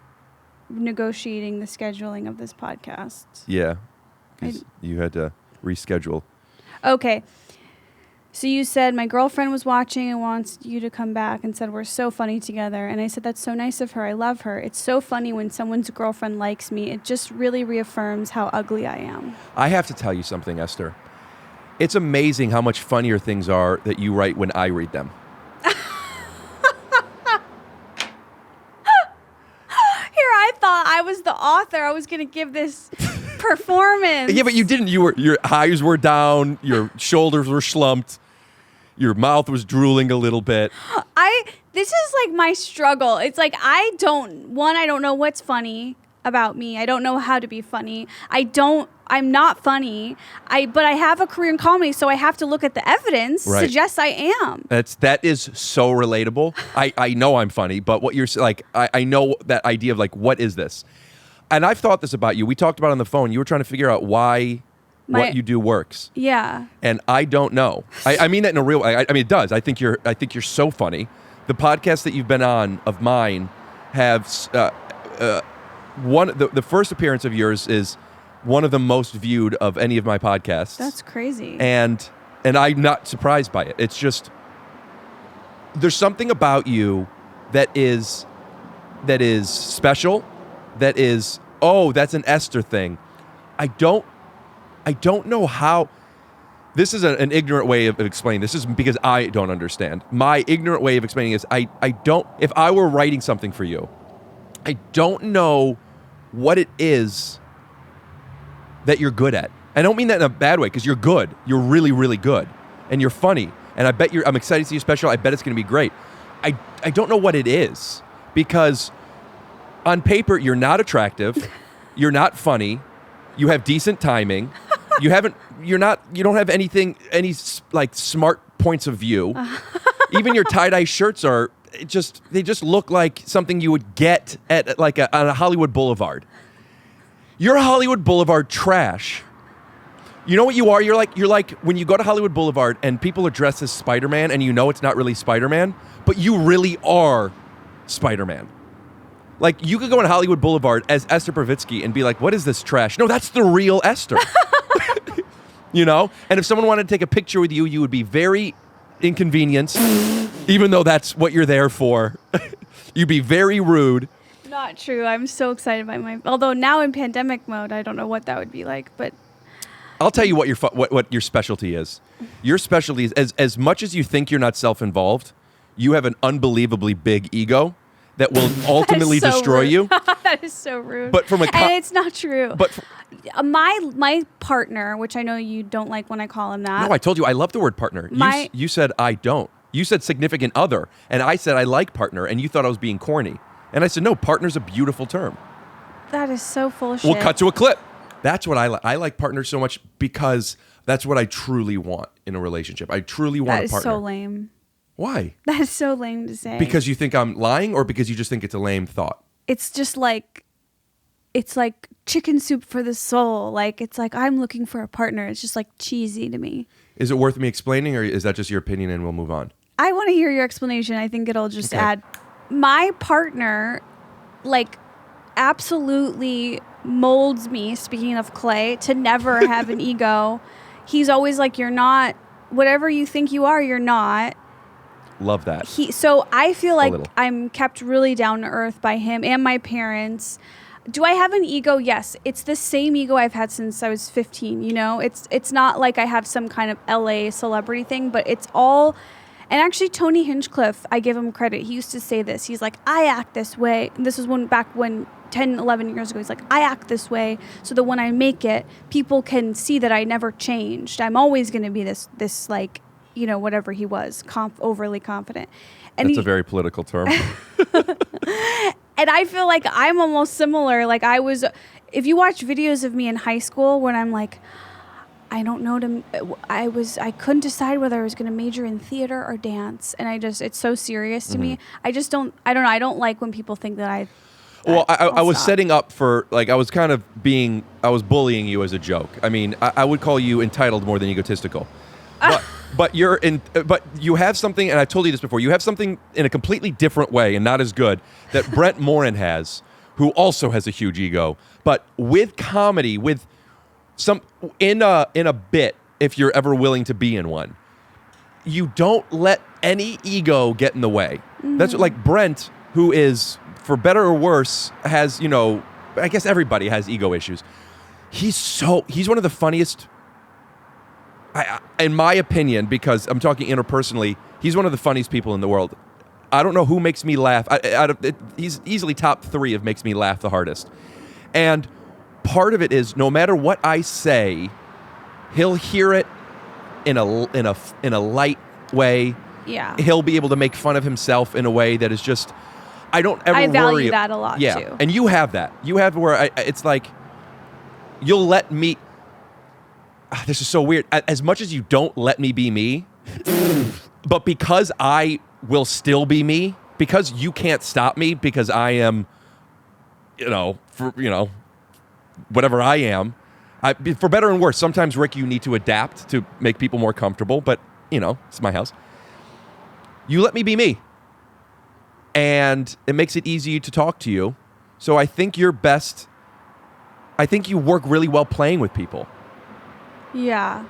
negotiating the scheduling of this podcast. Yeah, because you had to reschedule. Okay. So you said my girlfriend was watching and wants you to come back and said we're so funny together. And I said, that's so nice of her. I love her. It's so funny when someone's girlfriend likes me. It just really reaffirms how ugly I am. I have to tell you something, Esther. It's amazing how much funnier things are that you write when I read them. Here, I thought I was the author. I was going to give this performance. Yeah, but you didn't. Your eyes were down. Your shoulders were slumped. Your mouth was drooling a little bit. This is like my struggle. It's like I don't know what's funny about me. I don't know how to be funny. I'm not funny. But I have a career in comedy, so I have to look at the evidence. Right. Suggests I am. That is so relatable. I know I'm funny, but what you're like, I know that idea of like, what is this? And I've thought this about you. We talked about it on the phone. You were trying to figure out why what you do works. Yeah. And I don't know. I mean that in a real way. I mean, it does. I think you're so funny. The podcasts that you've been on of mine have the first appearance of yours is one of the most viewed of any of my podcasts. That's crazy. And I'm not surprised by it. It's just there's something about you that is special. That is, that's an Esther thing. I don't know how. This is an ignorant way of explaining. This is because I don't understand. My ignorant way of explaining is I don't. If I were writing something for you, I don't know what it is that you're good at. I don't mean that in a bad way because you're good. You're really, really good, and you're funny. And I'm excited to see your special. I bet it's going to be great. I don't know what it is because on paper you're not attractive, you're not funny, you have decent timing. You don't have any like smart points of view. Even your tie-dye shirts they just look like something you would get at like on a Hollywood Boulevard. You're Hollywood Boulevard trash. You know what you are? You're like when you go to Hollywood Boulevard and people are dressed as Spider-Man and you know it's not really Spider-Man, but you really are Spider-Man. Like, you could go on Hollywood Boulevard as Esther Povitsky and be like, what is this trash? No, that's the real Esther. You know? And if someone wanted to take a picture with you, you would be very inconvenienced, even though that's what you're there for. You'd be very rude. Not true. I'm so excited by although now in pandemic mode, I don't know what that would be like, but I'll tell you what your specialty is. Your specialty is, as much as you think you're not self-involved, you have an unbelievably big ego that will ultimately destroy you. That is so rude. But and it's not true. But my partner, which I know you don't like when I call him that. No, I told you I love the word partner. You said I don't. You said significant other, and I said I like partner, and you thought I was being corny. And I said, no, partner's a beautiful term. That is so full of shit. We'll cut to a clip. That's what I like. I like partner so much because that's what I truly want in a relationship. I truly want a partner. That is so lame. Why? That is so lame to say. Because you think I'm lying or because you just think it's a lame thought? It's just like, it's like chicken soup for the soul. Like, it's like I'm looking for a partner. It's just like cheesy to me. Is it worth me explaining or is that just your opinion and we'll move on? I want to hear your explanation. I think it'll just add. My partner, like, absolutely molds me, speaking of clay, to never have an ego. He's always like, you're not, whatever you think you are, you're not. Love that. So I feel like I'm kept really down to earth by him and my parents. Do I have an ego? Yes. It's the same ego I've had since I was 15, you know? It's not like I have some kind of LA celebrity thing, but it's all... And actually, Tony Hinchcliffe, I give him credit. He used to say this. He's like, I act this way. This was back when 10, 11 years ago. He's like, I act this way so that when I make it, people can see that I never changed. I'm always going to be this like, you know, whatever he was, overly confident. And That's a very political term. And I feel like I'm almost similar. Like if you watch videos of me in high school when I'm like, I don't know, I couldn't decide whether I was going to major in theater or dance. And it's so serious to me. I don't know. I don't like when people think that I was setting up for, like, I was bullying you as a joke. I mean, I would call you entitled more than egotistical. But you have something, and I've told you this before, you have something in a completely different way and not as good that Brent Morin has, who also has a huge ego. But with comedy, with some in a bit, if you're ever willing to be in one, you don't let any ego get in the way. That's like Brent, who is, for better or worse, has, you know, I guess everybody has ego issues. He's one of the funniest, in my opinion, because I'm talking interpersonally, he's one of the funniest people in the world. I don't know who makes me laugh. He's easily top 3 of makes me laugh the hardest. And part of it is, no matter what I say, he'll hear it in a light way. Yeah. He'll be able to make fun of himself in a way that is just, I don't ever worry. I value that a lot, too. And you have that. You have where it's like, you'll let me... This is so weird. As much as you don't let me be me, but because I will still be me, because you can't stop me, because I am, whatever I am, for better and worse. Sometimes, Rick, you need to adapt to make people more comfortable, but, it's my house. You let me be me. And it makes it easy to talk to you. So I think you're best. I think you work really well playing with people. Yeah.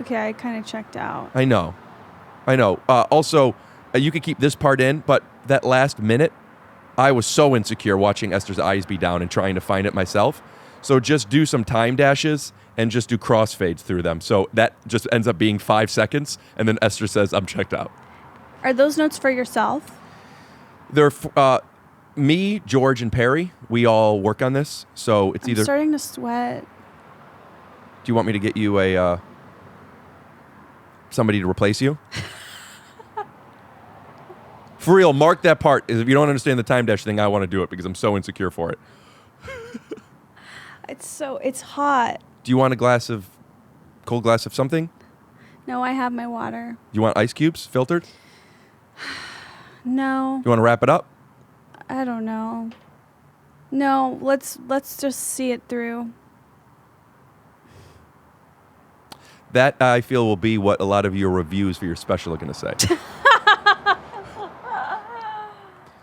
Okay, I kind of checked out. I know. Also, you could keep this part in, but that last minute, I was so insecure watching Esther's eyes be down and trying to find it myself. So just do some time dashes and just do crossfades through them. So that just ends up being 5 seconds, and then Esther says, I'm checked out. Are those notes for yourself? They're me, George, and Perry. We all work on this. So it's I'm starting to sweat. Do you want me to get you somebody to replace you? For real, mark that part. If you don't understand the time dash thing, I want to do it because I'm so insecure for it. It's hot. Do you want a cold glass of something? No, I have my water. Do you want ice cubes, filtered? No. You want to wrap it up? I don't know. No, let's just see it through. That, I feel, will be what a lot of your reviews for your special are going to say.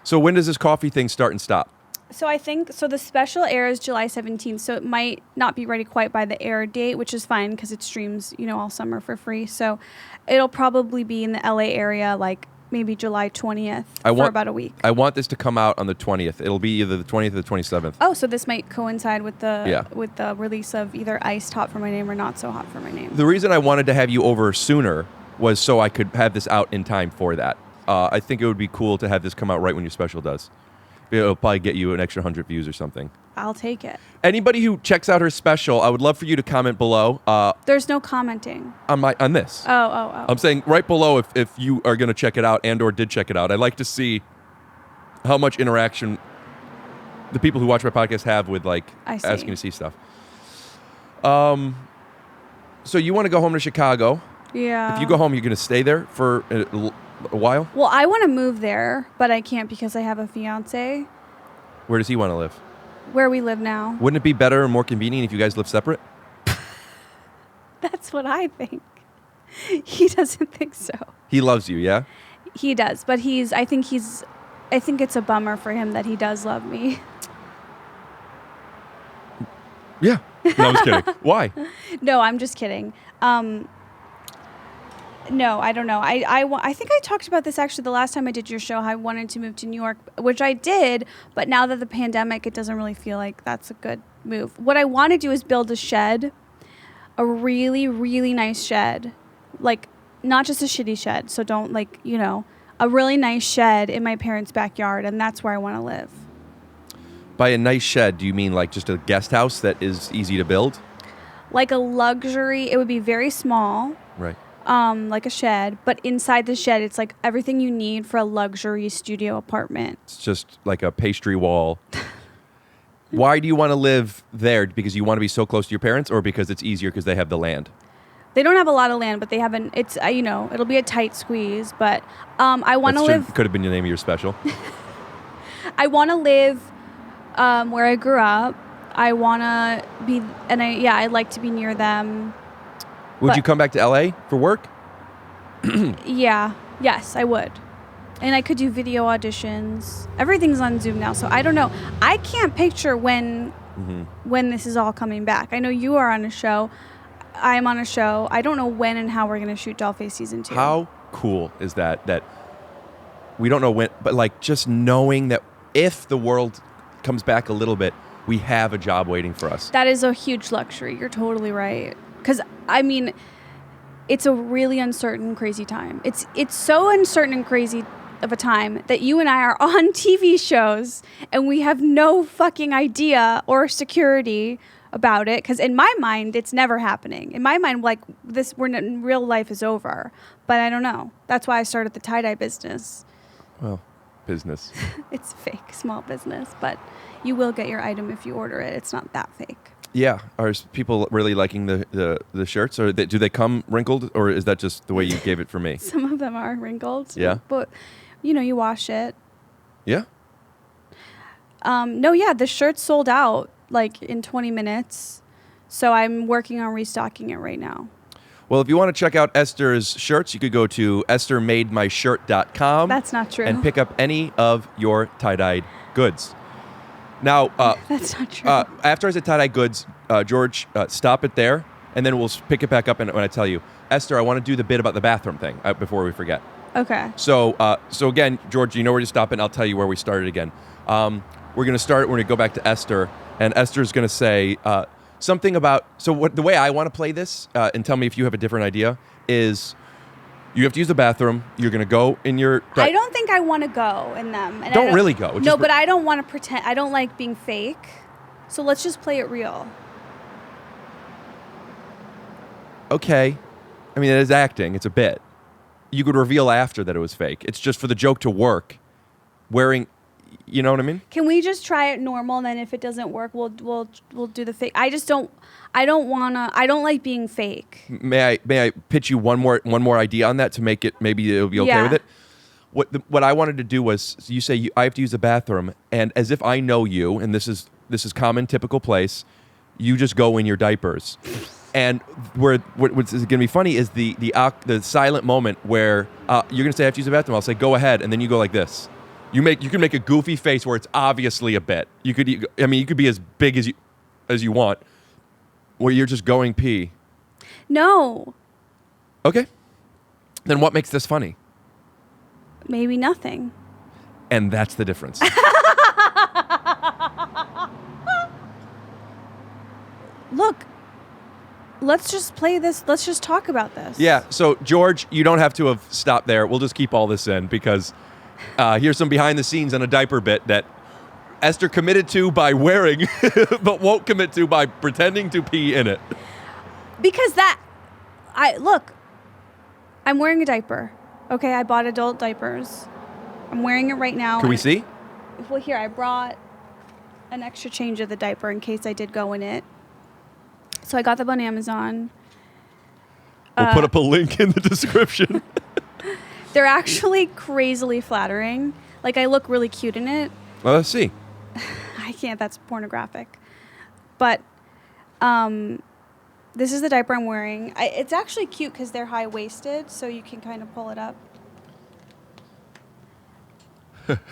So when does this coffee thing start and stop? So the special airs July 17th, so it might not be ready quite by the air date, which is fine because it streams, all summer for free. So it'll probably be in the LA area, like maybe July 20th for about a week. I want this to come out on the 20th. It'll be either the 20th or the 27th. Oh, so this might coincide with the release of either Iced Hot for My Name or Not So Hot for My Name. The reason I wanted to have you over sooner was so I could have this out in time for that. I think it would be cool to have this come out right when your special does. It'll probably get you an extra 100 views or something. I'll take it. Anybody who checks out her special, I would love for you to comment below. There's no commenting. On this. Oh. I'm saying right below if you are going to check it out and or did check it out. I'd like to see how much interaction the people who watch my podcast have with asking to see stuff. So you want to go home to Chicago. Yeah. If you go home, you're going to stay there for a while? Well, I want to move there, but I can't because I have a fiance. Where does he want to live? Where we live now. Wouldn't it be better and more convenient if you guys live separate? That's what I think. He doesn't think so. He loves you, yeah? He does, but I think it's a bummer for him that he does love me. Yeah. No, I was kidding. Why? No, I'm just kidding. No, I don't know. I think I talked about this actually the last time I did your show, how I wanted to move to New York, which I did. But now that the pandemic, it doesn't really feel like that's a good move. What I want to do is build a shed, a really, really nice shed. Like, not just a shitty shed. So don't a really nice shed in my parents' backyard. And that's where I want to live. By a nice shed, do you mean like just a guest house that is easy to build? Like a luxury, it would be very small. Right. Like a shed, but inside the shed, it's like everything you need for a luxury studio apartment. It's just like a pastry wall. Why do you want to live there? Because you want to be so close to your parents, or because it's easier because they have the land? They don't have a lot of land, but they have it's it'll be a tight squeeze. But I want to live. Could have been the name of your special. I want to live where I grew up. I want to be, and I'd like to be near them. Would you come back to LA for work? Yeah. Yes, I would. And I could do video auditions. Everything's on Zoom now, so I don't know. I can't picture when this is all coming back. I know you are on a show. I'm on a show. I don't know when and how we're going to shoot Dollface Season 2. How cool is that? That we don't know when, but like just knowing that if the world comes back a little bit, we have a job waiting for us. That is a huge luxury. You're totally right. Because, I mean, it's a really uncertain, crazy time. It's so uncertain and crazy of a time that you and I are on TV shows and we have no fucking idea or security about it. Because in my mind, it's never happening. In my mind, like, real life is over. But I don't know. That's why I started the tie-dye business. Well, business. It's fake, small business. But you will get your item if you order it. It's not that fake. Yeah. Are people really liking the shirts? Or do they come wrinkled? Or is that just the way you gave it for me? Some of them are wrinkled. Yeah. But, you wash it. Yeah? No, yeah. The shirt's sold out, like, in 20 minutes. So I'm working on restocking it right now. Well, if you want to check out Esther's shirts, you could go to esthermademyshirt.com. That's not true. And pick up any of your tie-dyed goods. Now, that's not true. After I said tie-dye goods, George, stop it there, and then we'll pick it back up when I tell you. Esther, I want to do the bit about the bathroom thing before we forget. Okay. So again, George, you know where to stop, and I'll tell you where we started again. We're going to go back to Esther, and Esther's going to say something about. So the way I want to play this, and tell me if you have a different idea, is. You have to use the bathroom. You're going to go in your... I don't think I want to go in them. And don't really go. No, but I don't want to pretend. I don't like being fake. So let's just play it real. Okay. I mean, it is acting. It's a bit. You could reveal after that it was fake. It's just for the joke to work. Wearing... You know what I mean? Can we just try it normal, and then if it doesn't work, we'll do the fake. I don't like being fake. May I pitch you one more idea on that to make it maybe it'll be okay with it? What I wanted to do was you say I have to use the bathroom, and as if I know you, and this is common typical place, you just go in your diapers. And what's going to be funny is the silent moment where you're going to say I have to use the bathroom. I'll say go ahead, and then you go like this. You can make a goofy face where it's obviously a bit. You could be as big as you want, where you're just going pee. No. Okay. Then what makes this funny? Maybe nothing. And that's the difference. Look, let's just play this. Let's just talk about this. Yeah. So George, you don't have to have stopped there. We'll just keep all this in because. Here's some behind the scenes on a diaper bit that Esther committed to by wearing, but won't commit to by pretending to pee in it. Because I'm wearing a diaper. Okay, I bought adult diapers. I'm wearing it right now. Can we see? Well, here, I brought an extra change of the diaper in case I did go in it. So I got them on Amazon. We'll put up a link in the description. They're actually crazily flattering. Like, I look really cute in it. Well, let's see. I can't. That's pornographic. But this is the diaper I'm wearing. It's actually cute because they're high-waisted, so you can kind of pull it up.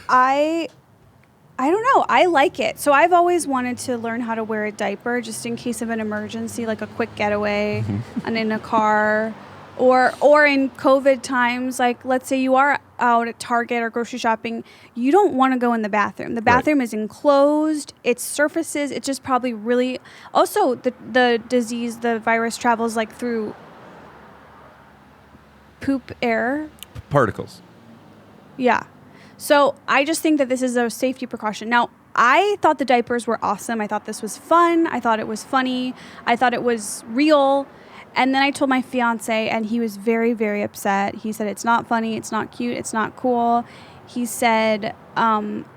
I don't know. I like it. So I've always wanted to learn how to wear a diaper just in case of an emergency, like a quick getaway and in a car. Or in COVID times, like let's say you are out at Target or grocery shopping, you don't want to go in the bathroom. The bathroom is enclosed, it's surfaces, it's just probably really... Also, the disease, the virus travels like through poop air. Particles. Yeah. So I just think that this is a safety precaution. Now, I thought the diapers were awesome. I thought this was fun. I thought it was funny. I thought it was real. And then I told my fiance, and he was very, very upset. He said, it's not funny. It's not cute. It's not cool. He said,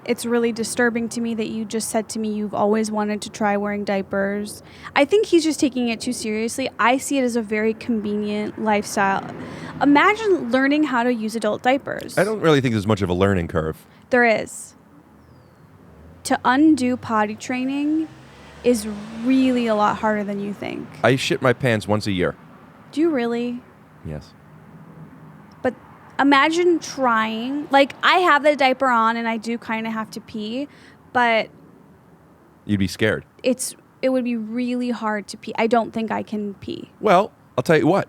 it's really disturbing to me that you just said to me you've always wanted to try wearing diapers. I think he's just taking it too seriously. I see it as a very convenient lifestyle. Imagine learning how to use adult diapers. I don't really think there's much of a learning curve. There is. To undo potty training is really a lot harder than you think. I shit my pants once a year. Do you really? Yes. But imagine trying. Like, I have the diaper on and I do kind of have to pee, but You'd be scared. it would be really hard to pee. I don't think I can pee. Well, I'll tell you what.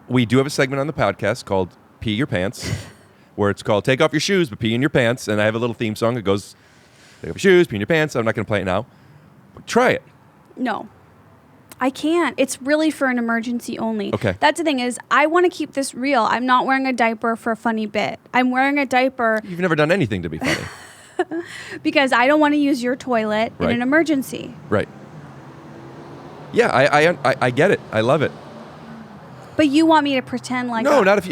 We do have a segment on the podcast called Pee Your Pants, where it's called Take Off Your Shoes, but Pee in Your Pants. And I have a little theme song that goes, Take off your shoes, pee in your pants. I'm not going to play it now. But try it. No. I can't. It's really for an emergency only. Okay. That's the thing is, I want to keep this real. I'm not wearing a diaper for a funny bit. I'm wearing a diaper You've never done anything to be funny. because I don't want to use your toilet in Right. an emergency. Right. Yeah, I get it. I love it. But you want me to pretend like No, not if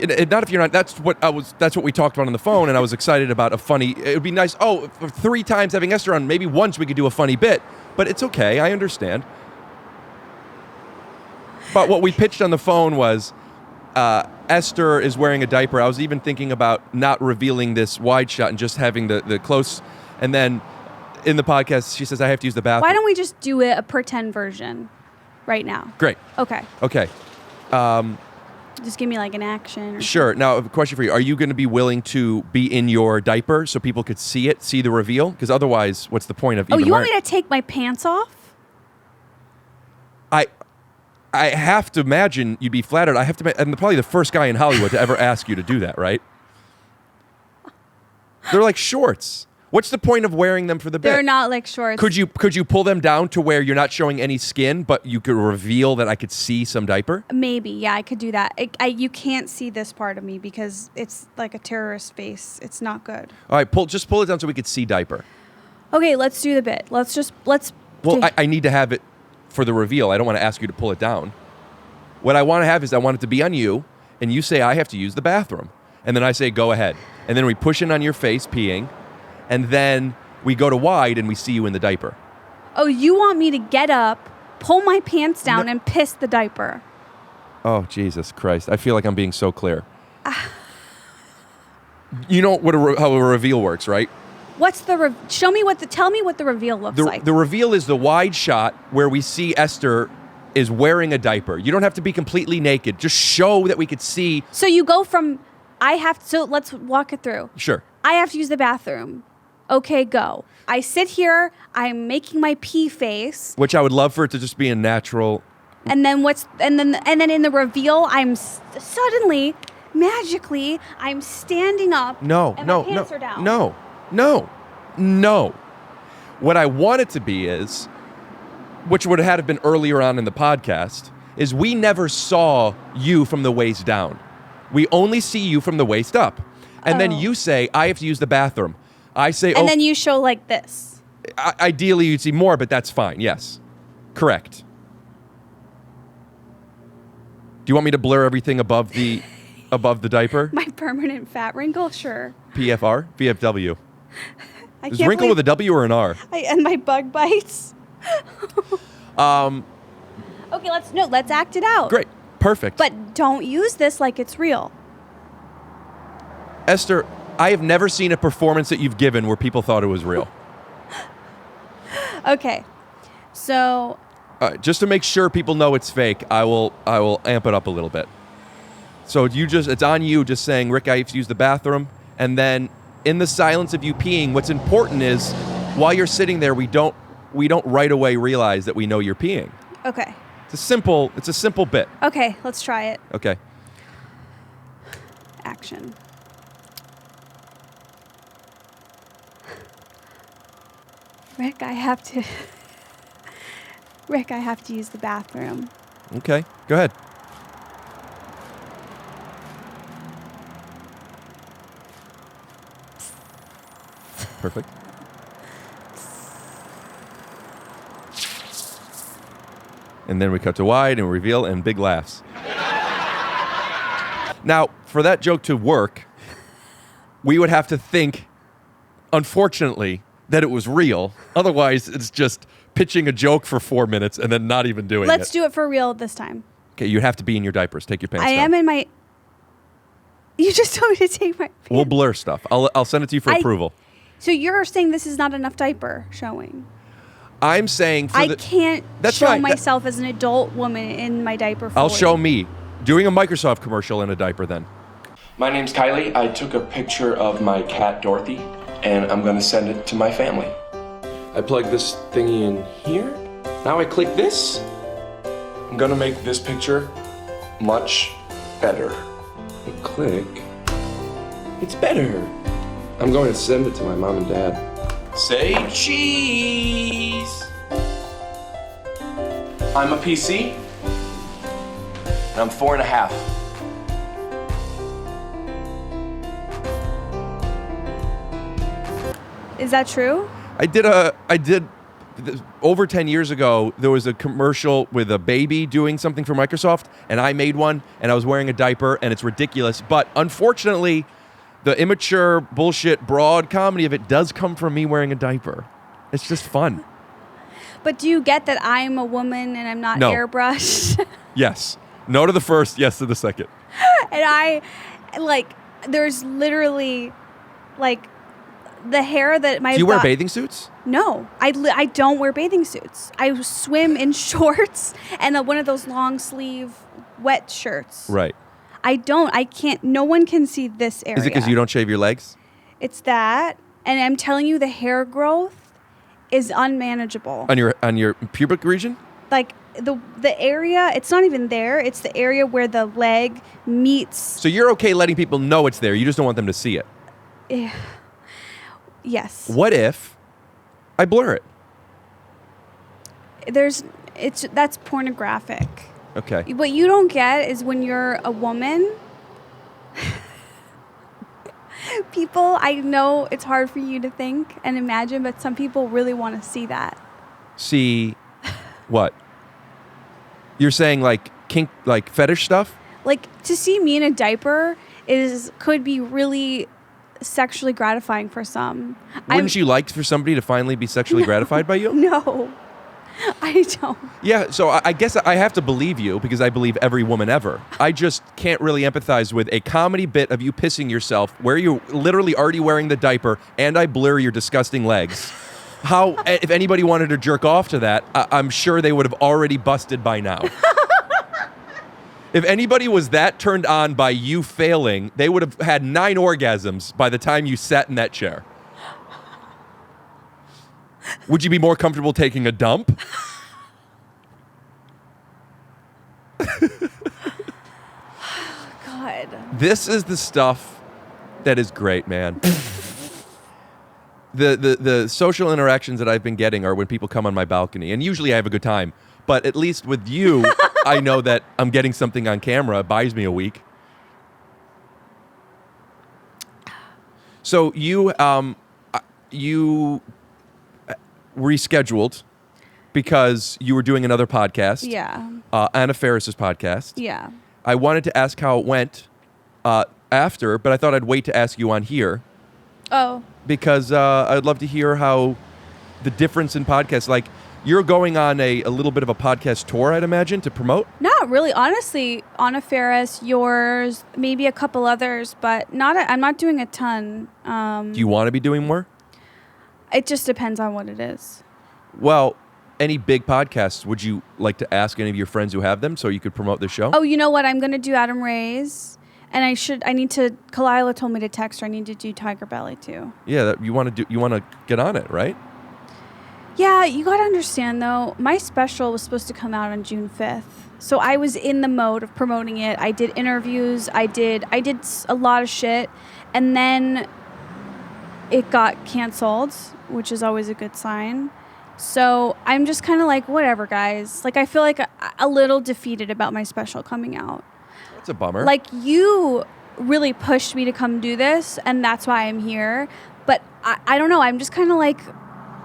you're not. That's what we talked about on the phone, and I was excited about a funny. It would be nice. Oh, for 3 times having Esther on, maybe once we could do a funny bit, but it's okay. I understand. But what we pitched on the phone was Esther is wearing a diaper. I was even thinking about not revealing this wide shot and just having the close. And then in the podcast, she says I have to use the bathroom. Why don't we just do it a pretend version right now? Great. Okay. Okay. Just give me like an action. Or Sure. Now, a question for you. Are you going to be willing to be in your diaper so people could see it, see the reveal? Because otherwise, what's the point of even you want wearing me to take my pants off? I have to imagine you'd be flattered. I'm probably the first guy in Hollywood to ever ask you to do that, right? They're like shorts. What's the point of wearing them for the bit? They're not like shorts. Could you pull them down to where you're not showing any skin, but you could reveal that I could see some diaper? Maybe, yeah, I could do that. You can't see this part of me because it's like a terrorist face. It's not good. All right, just pull it down so we could see diaper. Okay, let's do the bit. Well, I need to have it for the reveal. I don't want to ask you to pull it down. What I want to have is I want it to be on you, and you say I have to use the bathroom. And then I say go ahead. And then we push in on your face peeing, and then we go to wide and we see you in the diaper. Oh, you want me to get up, pull my pants down, and piss the diaper? Oh, Jesus Christ. I feel like I'm being so clear. You know how a reveal works, right? What's the tell me what the reveal looks like. The reveal is the wide shot where we see Esther is wearing a diaper. You don't have to be completely naked. Just show that we could see. So you go from so let's walk it through. Sure. I have to use the bathroom. Okay, go. I sit here, I'm making my pee face. Which I would love for it to just be a natural. And then in the reveal, I'm suddenly, magically, I'm standing up. No. My pants are down. No. What I want it to be is, which would have been earlier on in the podcast, is we never saw you from the waist down. We only see you from the waist up. And then you say, I have to use the bathroom. I say, and then you show like this. Ideally, you'd see more, but that's fine. Yes. Correct. Do you want me to blur everything above the diaper? My permanent fat wrinkle? Sure. PFR? VFW. I Is can't wrinkle believe with a W or an R? and my bug bites. Okay, let's act it out. Great. Perfect. But don't use this like it's real. Esther, I have never seen a performance that you've given where people thought it was real. Okay. So just to make sure people know it's fake, I will amp it up a little bit. So it's on you just saying, Rick, I have to use the bathroom. And then in the silence of you peeing, what's important is while you're sitting there, we don't right away realize that we know you're peeing. okay. It's a simple bit. Okay, let's try it. Okay. Action. Rick, I have to use the bathroom. Okay. Go ahead. Perfect. And then we cut to wide and reveal and big laughs. Now, for that joke to work, we would have to think, unfortunately, that it was real. Otherwise, it's just pitching a joke for 4 minutes and then not even doing it. Let's do it for real this time. Okay, you have to be in your diapers. Take your pants down. I am in my... You just told me to take my pants. We'll blur stuff. I'll send it to you for approval. So you're saying this is not enough diaper showing? I'm saying I can't show fine. myself as an adult woman in my diaper fully. I'll show me. Doing a Microsoft commercial in a diaper then. My name's Kylie. I took a picture of my cat Dorothy, and I'm gonna send it to my family. I plug this thingy in here. Now I click this. I'm gonna make this picture much better. I click. It's better. I'm going to send it to my mom and dad. Say cheese. I'm a PC. And I'm 4.5. Is that true? I did over 10 years ago, there was a commercial with a baby doing something for Microsoft, and I made one, and I was wearing a diaper, and it's ridiculous. But unfortunately, the immature, bullshit, broad comedy of it does come from me wearing a diaper. It's just fun. But do you get that I'm a woman and I'm not No. airbrushed? Yes. No to the first, yes to the second. And there's literally, the hair that my... Do you wear bathing suits? No, I don't wear bathing suits. I swim in shorts and one of those long sleeve wet shirts. Right. I can't, no one can see this area. Is it because you don't shave your legs? It's that, and I'm telling you, the hair growth is unmanageable. On your pubic region? Like, the area, it's not even there. It's the area where the leg meets. So you're okay letting people know it's there. You just don't want them to see it. Yes. What if I blur it? That's pornographic. Okay. What you don't get is when you're a woman, people, I know it's hard for you to think and imagine, but some people really want to see that. See what? You're saying like kink, like fetish stuff? Like, to see me in a diaper could be really sexually gratifying for some. Wouldn't you like for somebody to finally be sexually gratified by you? No, I don't. Yeah, so I guess I have to believe you because I believe every woman ever. I just can't really empathize with a comedy bit of you pissing yourself where you're literally already wearing the diaper and I blur your disgusting legs. How, if anybody wanted to jerk off to that, I'm sure they would have already busted by now. If anybody was that turned on by you failing, they would have had 9 orgasms by the time you sat in that chair. Would you be more comfortable taking a dump? God. This is the stuff that is great, man. The social interactions that I've been getting are when people come on my balcony, and usually I have a good time. But at least with you, I know that I'm getting something on camera. It buys me a week. So you rescheduled because you were doing another podcast. Yeah. Anna Faris's podcast. Yeah. I wanted to ask how it went after, but I thought I'd wait to ask you on here. Oh. Because I'd love to hear how the difference in podcasts, like you're going on a little bit of a podcast tour, I'd imagine, to promote? Not really. Honestly, Anna Faris, yours, maybe a couple others, but I'm not doing a ton. Do you want to be doing more? It just depends on what it is. Well, any big podcasts, would you like to ask any of your friends who have them so you could promote the show? Oh, you know what? I'm going to do Adam Ray's. And Kalila told me to text her. I need to do Tiger Belly too. Yeah, you want to get on it, right? Yeah, you got to understand, though, my special was supposed to come out on June 5th. So I was in the mode of promoting it. I did interviews. I did a lot of shit. And then it got canceled, which is always a good sign. So I'm just kind of like, whatever, guys. Like, I feel like a little defeated about my special coming out. That's a bummer. Like, you really pushed me to come do this, and that's why I'm here. But I don't know. I'm just kind of like,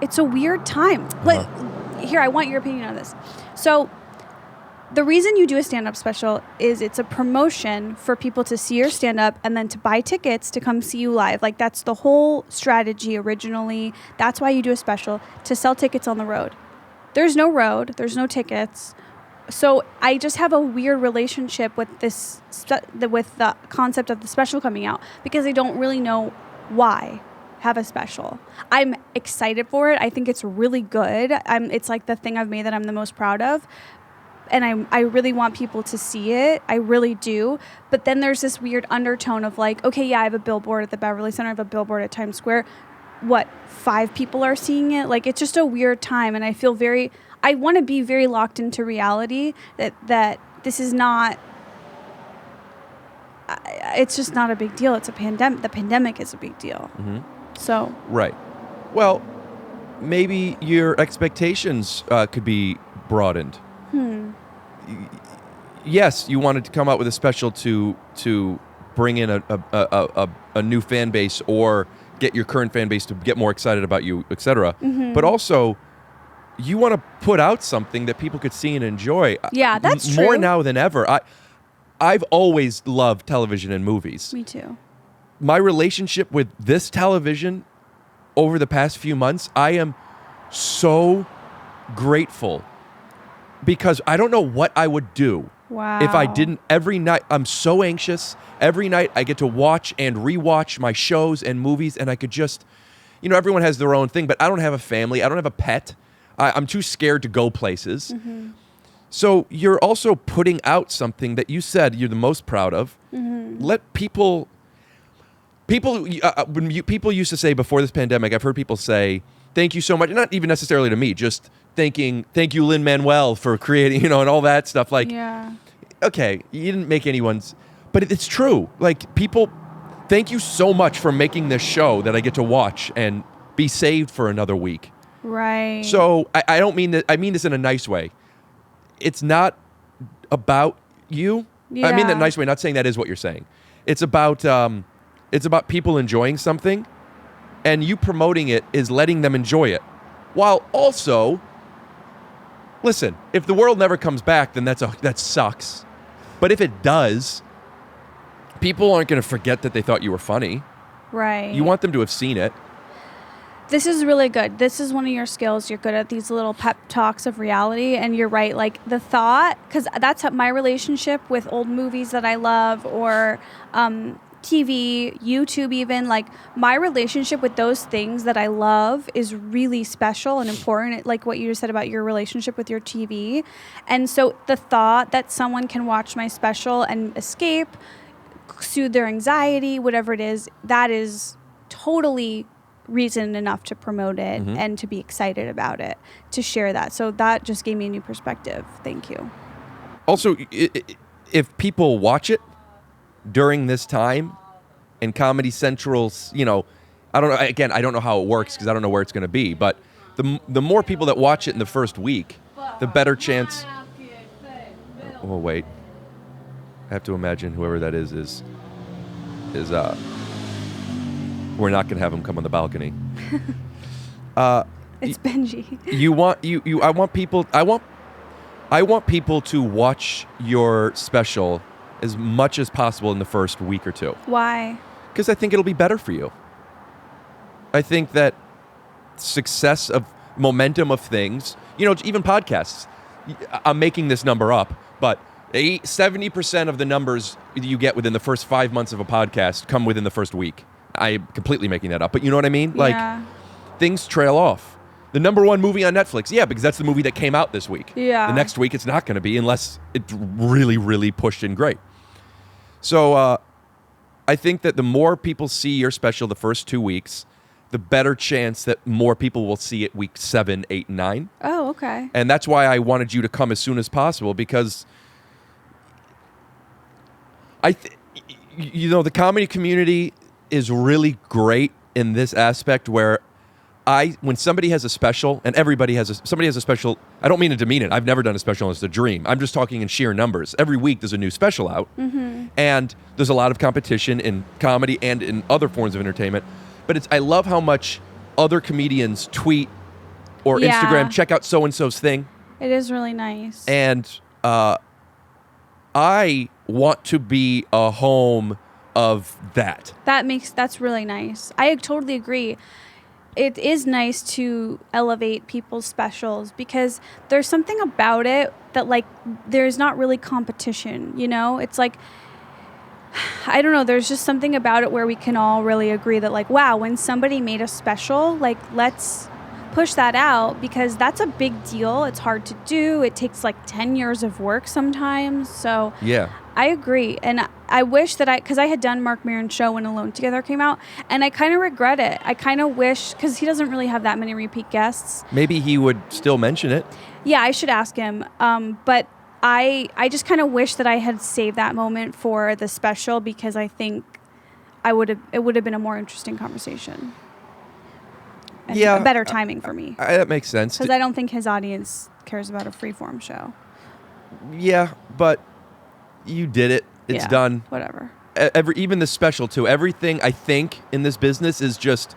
it's a weird time. But here, I want your opinion on this. So the reason you do a stand-up special is it's a promotion for people to see your stand-up and then to buy tickets to come see you live. Like, that's the whole strategy originally. That's why you do a special, to sell tickets on the road. There's no road. There's no tickets. So I just have a weird relationship with this, with the concept of the special coming out, because I don't really know why have a special. I'm excited for it. I think it's really good. It's like the thing I've made that I'm the most proud of. And I really want people to see it. I really do. But then there's this weird undertone of like, okay, yeah, I have a billboard at the Beverly Center. I have a billboard at Times Square. What, 5 people are seeing it? Like, it's just a weird time. And I feel I want to be very locked into reality that this is not, it's just not a big deal. It's a pandemic. The pandemic is a big deal. Mm-hmm. So. Right. Well, maybe your expectations could be broadened. Yes, you wanted to come out with a special to bring in a new fan base or get your current fan base to get more excited about you, etc. Mm-hmm. But also, you want to put out something that people could see and enjoy. Yeah, that's true. More now than ever. I've always loved television and movies. Me too. My relationship with this television over the past few months, I am so grateful, because I don't know what I would do if I didn't. Every night, I'm so anxious. Every night I get to watch and rewatch my shows and movies, and I could just, everyone has their own thing, but I don't have a family. I don't have a pet. I'm too scared to go places. Mm-hmm. So you're also putting out something that you said you're the most proud of. Mm-hmm. Let people used to say before this pandemic, I've heard people say, thank you so much. Not even necessarily to me, just thank you, Lin-Manuel, for creating, and all that stuff. Like, yeah. Okay, you didn't make anyone's, but it's true. Like, people, thank you so much for making this show that I get to watch and be saved for another week. Right. So I don't mean that. I mean this in a nice way. It's not about you. Yeah. I mean that in a nice way. Not saying that is what you're saying. It's about people enjoying something, and you promoting it is letting them enjoy it, while also, listen, if the world never comes back, then that sucks. But if it does, people aren't going to forget that they thought you were funny. Right. You want them to have seen it. This is really good. This is one of your skills. You're good at these little pep talks of reality. And you're right. Like, the thought, because that's my relationship with old movies that I love, or TV, YouTube even. Like, my relationship with those things that I love is really special and important. Like what you just said about your relationship with your TV. And so the thought that someone can watch my special and escape, soothe their anxiety, whatever it is, that is totally reason enough to promote it. Mm-hmm. And to be excited about it, to share that. So that just gave me a new perspective. Thank you. Also, if people watch it during this time, and Comedy Central's, I don't know. Again, I don't know how it works because I don't know where it's going to be. But the more people that watch it in the first week, the better chance. Oh wait, I have to imagine whoever that is. We're not going to have him come on the balcony. It's Benji. I want people to watch your special as much as possible in the first week or two. Why? Because I think it'll be better for you. I think that success of momentum of things, even podcasts, I'm making this number up, but 70% of the numbers you get within the first 5 months of a podcast come within the first week. I'm completely making that up, but you know what I mean? Yeah. Like, things trail off. The number one movie on Netflix, yeah, because that's the movie that came out this week. Yeah. The next week it's not going to be unless it's really, really pushed in great. So I think that the more people see your special the first 2 weeks, the better chance that more people will see it week 7, 8, and 9. Oh, okay. And that's why I wanted you to come as soon as possible, because the comedy community is really great in this aspect where when somebody has a special, and somebody has a special, I don't mean to demean it. I've never done a special, and it's a dream. I'm just talking in sheer numbers. Every week there's a new special out, and there's a lot of competition in comedy and in other forms of entertainment. But I love how much other comedians tweet or Instagram, check out so-and-so's thing. It is really nice. And I want to be a home of that. That's really nice. I totally agree. It is nice to elevate people's specials because there's something about it that, like, there's not really competition, you know? It's like, I don't know, there's just something about it where we can all really agree that, like, wow, when somebody made a special, like, let's push that out because that's a big deal. It's hard to do. It takes like 10 years of work sometimes. So yeah, I agree. And I wish that because I had done Mark Maron's show when Alone Together came out, and I kind of regret it. I kind of wish, because he doesn't really have that many repeat guests. Maybe he would still mention it. Yeah, I should ask him. But I just kind of wish that I had saved that moment for the special because I think it would have been a more interesting conversation. And yeah, better timing for me. That makes sense. Because I don't think his audience cares about a freeform show. Yeah, but you did it. It's done. Whatever. Even the special too. Everything I think in this business is just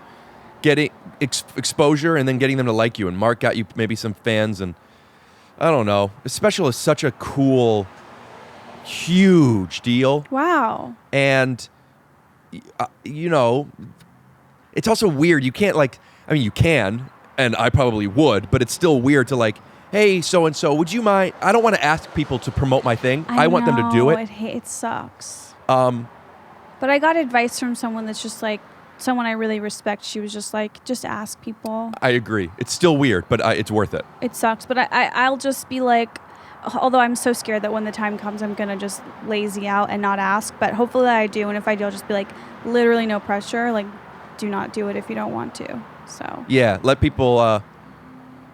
getting exposure and then getting them to like you. And Mark got you maybe some fans, and I don't know. The special is such a cool, huge deal. Wow. And it's also weird. You can't you can, and I probably would, but it's still weird to like, hey, so-and-so, would you mind? I don't want to ask people to promote my thing. I want them to do it. It sucks. But I got advice from someone that's just like, someone I really respect. She was just like, just ask people. I agree. It's still weird, but it's worth it. It sucks, but I'll just be like, although I'm so scared that when the time comes, I'm going to just lazy out and not ask. But hopefully I do. And if I do, I'll just be like, literally no pressure. Like, do not do it if you don't want to. So yeah, let people.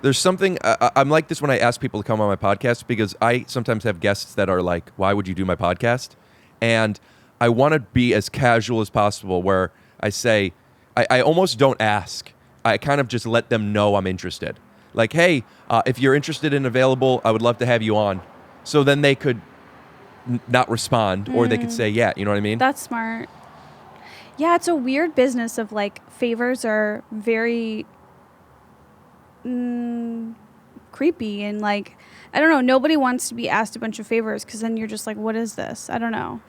There's something I'm like this when I ask people to come on my podcast, because I sometimes have guests that are like, "Why would you do my podcast?" And I want to be as casual as possible, where I say, I almost don't ask. I kind of just let them know I'm interested. Like, hey, if you're interested and available, I would love to have you on. So then they could not respond, or they could say, yeah, you know what I mean? That's smart. Yeah, it's a weird business of like favors are very creepy, and like, I don't know, nobody wants to be asked a bunch of favors because then you're just like, what is this? I don't know.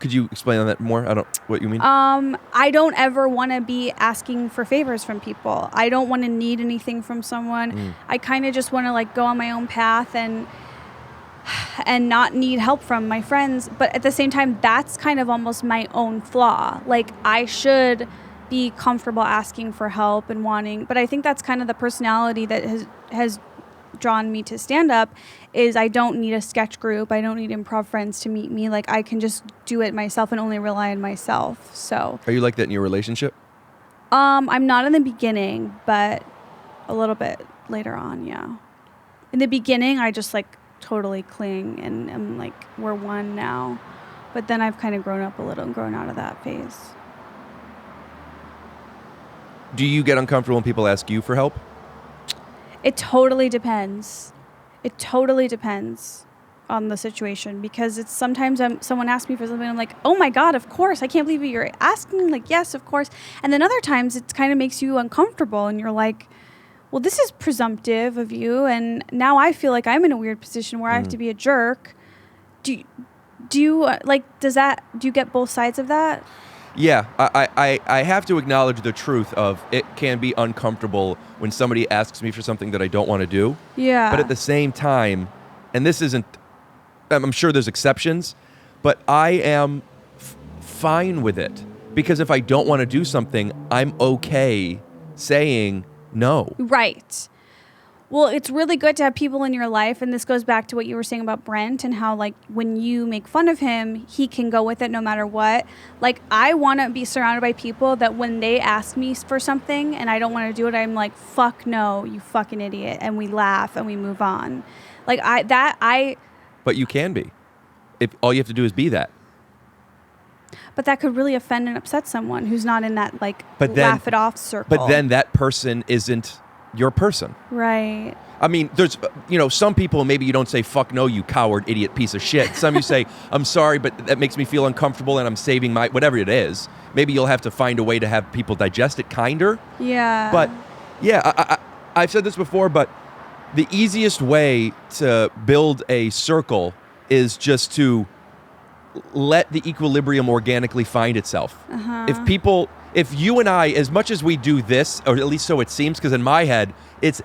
Could you explain on that more? I don't what you mean. I don't ever want to be asking for favors from people. I don't want to need anything from someone. I kind of just want to like go on my own path and not need help from my friends. But at the same time, that's kind of almost my own flaw. Like, I should be comfortable asking for help and wanting, but I think that's kind of the personality that has drawn me to stand up. Is I don't need a sketch group. I don't need improv friends to meet me. Like, I can just do it myself and only rely on myself. So are you like that in your relationship? I'm not in the beginning, but a little bit later on. Yeah. In the beginning, I just like totally cling and I'm like, we're one now. But then I've kind of grown up a little and grown out of that phase. Do you get uncomfortable when people ask you for help? It totally depends. It totally depends on the situation, because it's sometimes someone asks me for something, I'm like, oh my God, of course. I can't believe you're asking. Like, yes, of course. And then other times it kind of makes you uncomfortable and you're like, well, this is presumptive of you. And now I feel like I'm in a weird position where I have to be a jerk. Do you get both sides of that? Yeah, I have to acknowledge the truth of it can be uncomfortable when somebody asks me for something that I don't want to do. Yeah. But at the same time, and this isn't, I'm sure there's exceptions, but I am fine with it. Because if I don't want to do something, I'm okay saying no. Right. Well, it's really good to have people in your life, and this goes back to what you were saying about Brent and how, like, when you make fun of him, he can go with it no matter what. Like, I want to be surrounded by people that when they ask me for something and I don't want to do it, I'm like, fuck no, you fucking idiot, and we laugh and we move on. Like, But you can be. If all you have to do is be that. But that could really offend and upset someone who's not in that, like, But then- laugh it off circle. But then that person isn't your person. Right. I mean, there's, some people, maybe you don't say, fuck no, you coward, idiot, piece of shit. Some you say, I'm sorry, but that makes me feel uncomfortable and I'm saving my, whatever it is. Maybe you'll have to find a way to have people digest it kinder. Yeah. But, yeah, I've said this before, but the easiest way to build a circle is just to let the equilibrium organically find itself. If you and I, as much as we do this, or at least so it seems, because in my head, it's,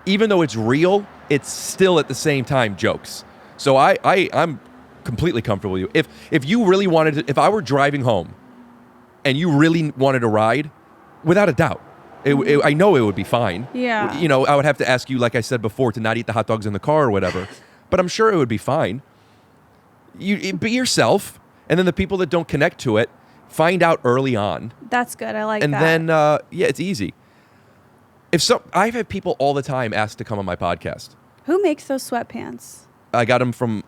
even though it's real, it's still at the same time jokes. So I'm completely comfortable with you. If you really wanted to, if I were driving home and you really wanted to ride, without a doubt, I know it would be fine. Yeah. I would have to ask you, like I said before, to not eat the hot dogs in the car or whatever. But I'm sure it would be fine. You be yourself, and then the people that don't connect to it, find out early on. That's good. I like that. And then, it's easy. I've had people all the time ask to come on my podcast. Who makes those sweatpants? I got them from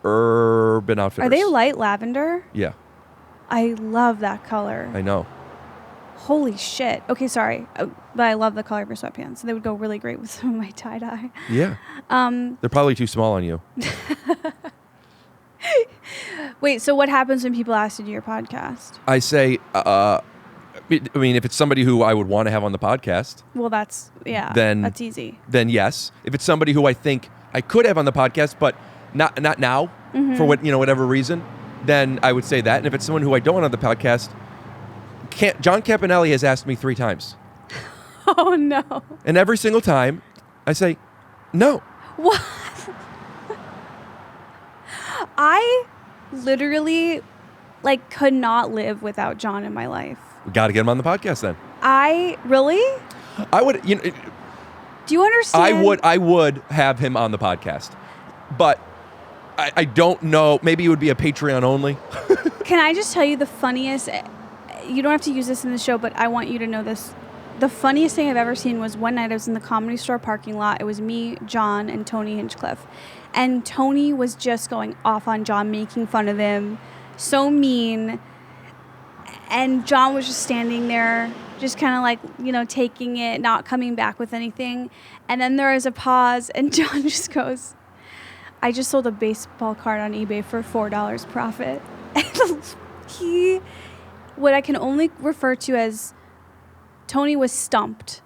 Urban Outfitters. Are they light lavender? Yeah, I love that color. I know. Holy shit. Okay, sorry. But I love the color of your sweatpants. They would go really great with some of my tie-dye. Yeah. They're probably too small on you. Wait, so what happens when people ask you to do your podcast? I say, if it's somebody who I would want to have on the podcast, Well, that's easy. then yes. If it's somebody who I think I could have on the podcast, but not now, for whatever reason, then I would say that. And if it's someone who I don't want on the podcast, John Campanelli has asked me 3 times. Oh, no. And every single time, I say, no. What? I literally, could not live without John in my life. We got to get him on the podcast then. Really? I would, Do you understand? I would have him on the podcast. But I don't know. Maybe it would be a Patreon only. Can I just tell you the funniest, you don't have to use this in the show, but I want you to know this. The funniest thing I've ever seen was one night I was in the Comedy Store parking lot. It was me, John, and Tony Hinchcliffe. And Tony was just going off on John, making fun of him. So mean. And John was just standing there, just kind of taking it, not coming back with anything. And then there was a pause, and John just goes, I just sold a baseball card on eBay for $4 profit. And what I can only refer to as Tony was stumped.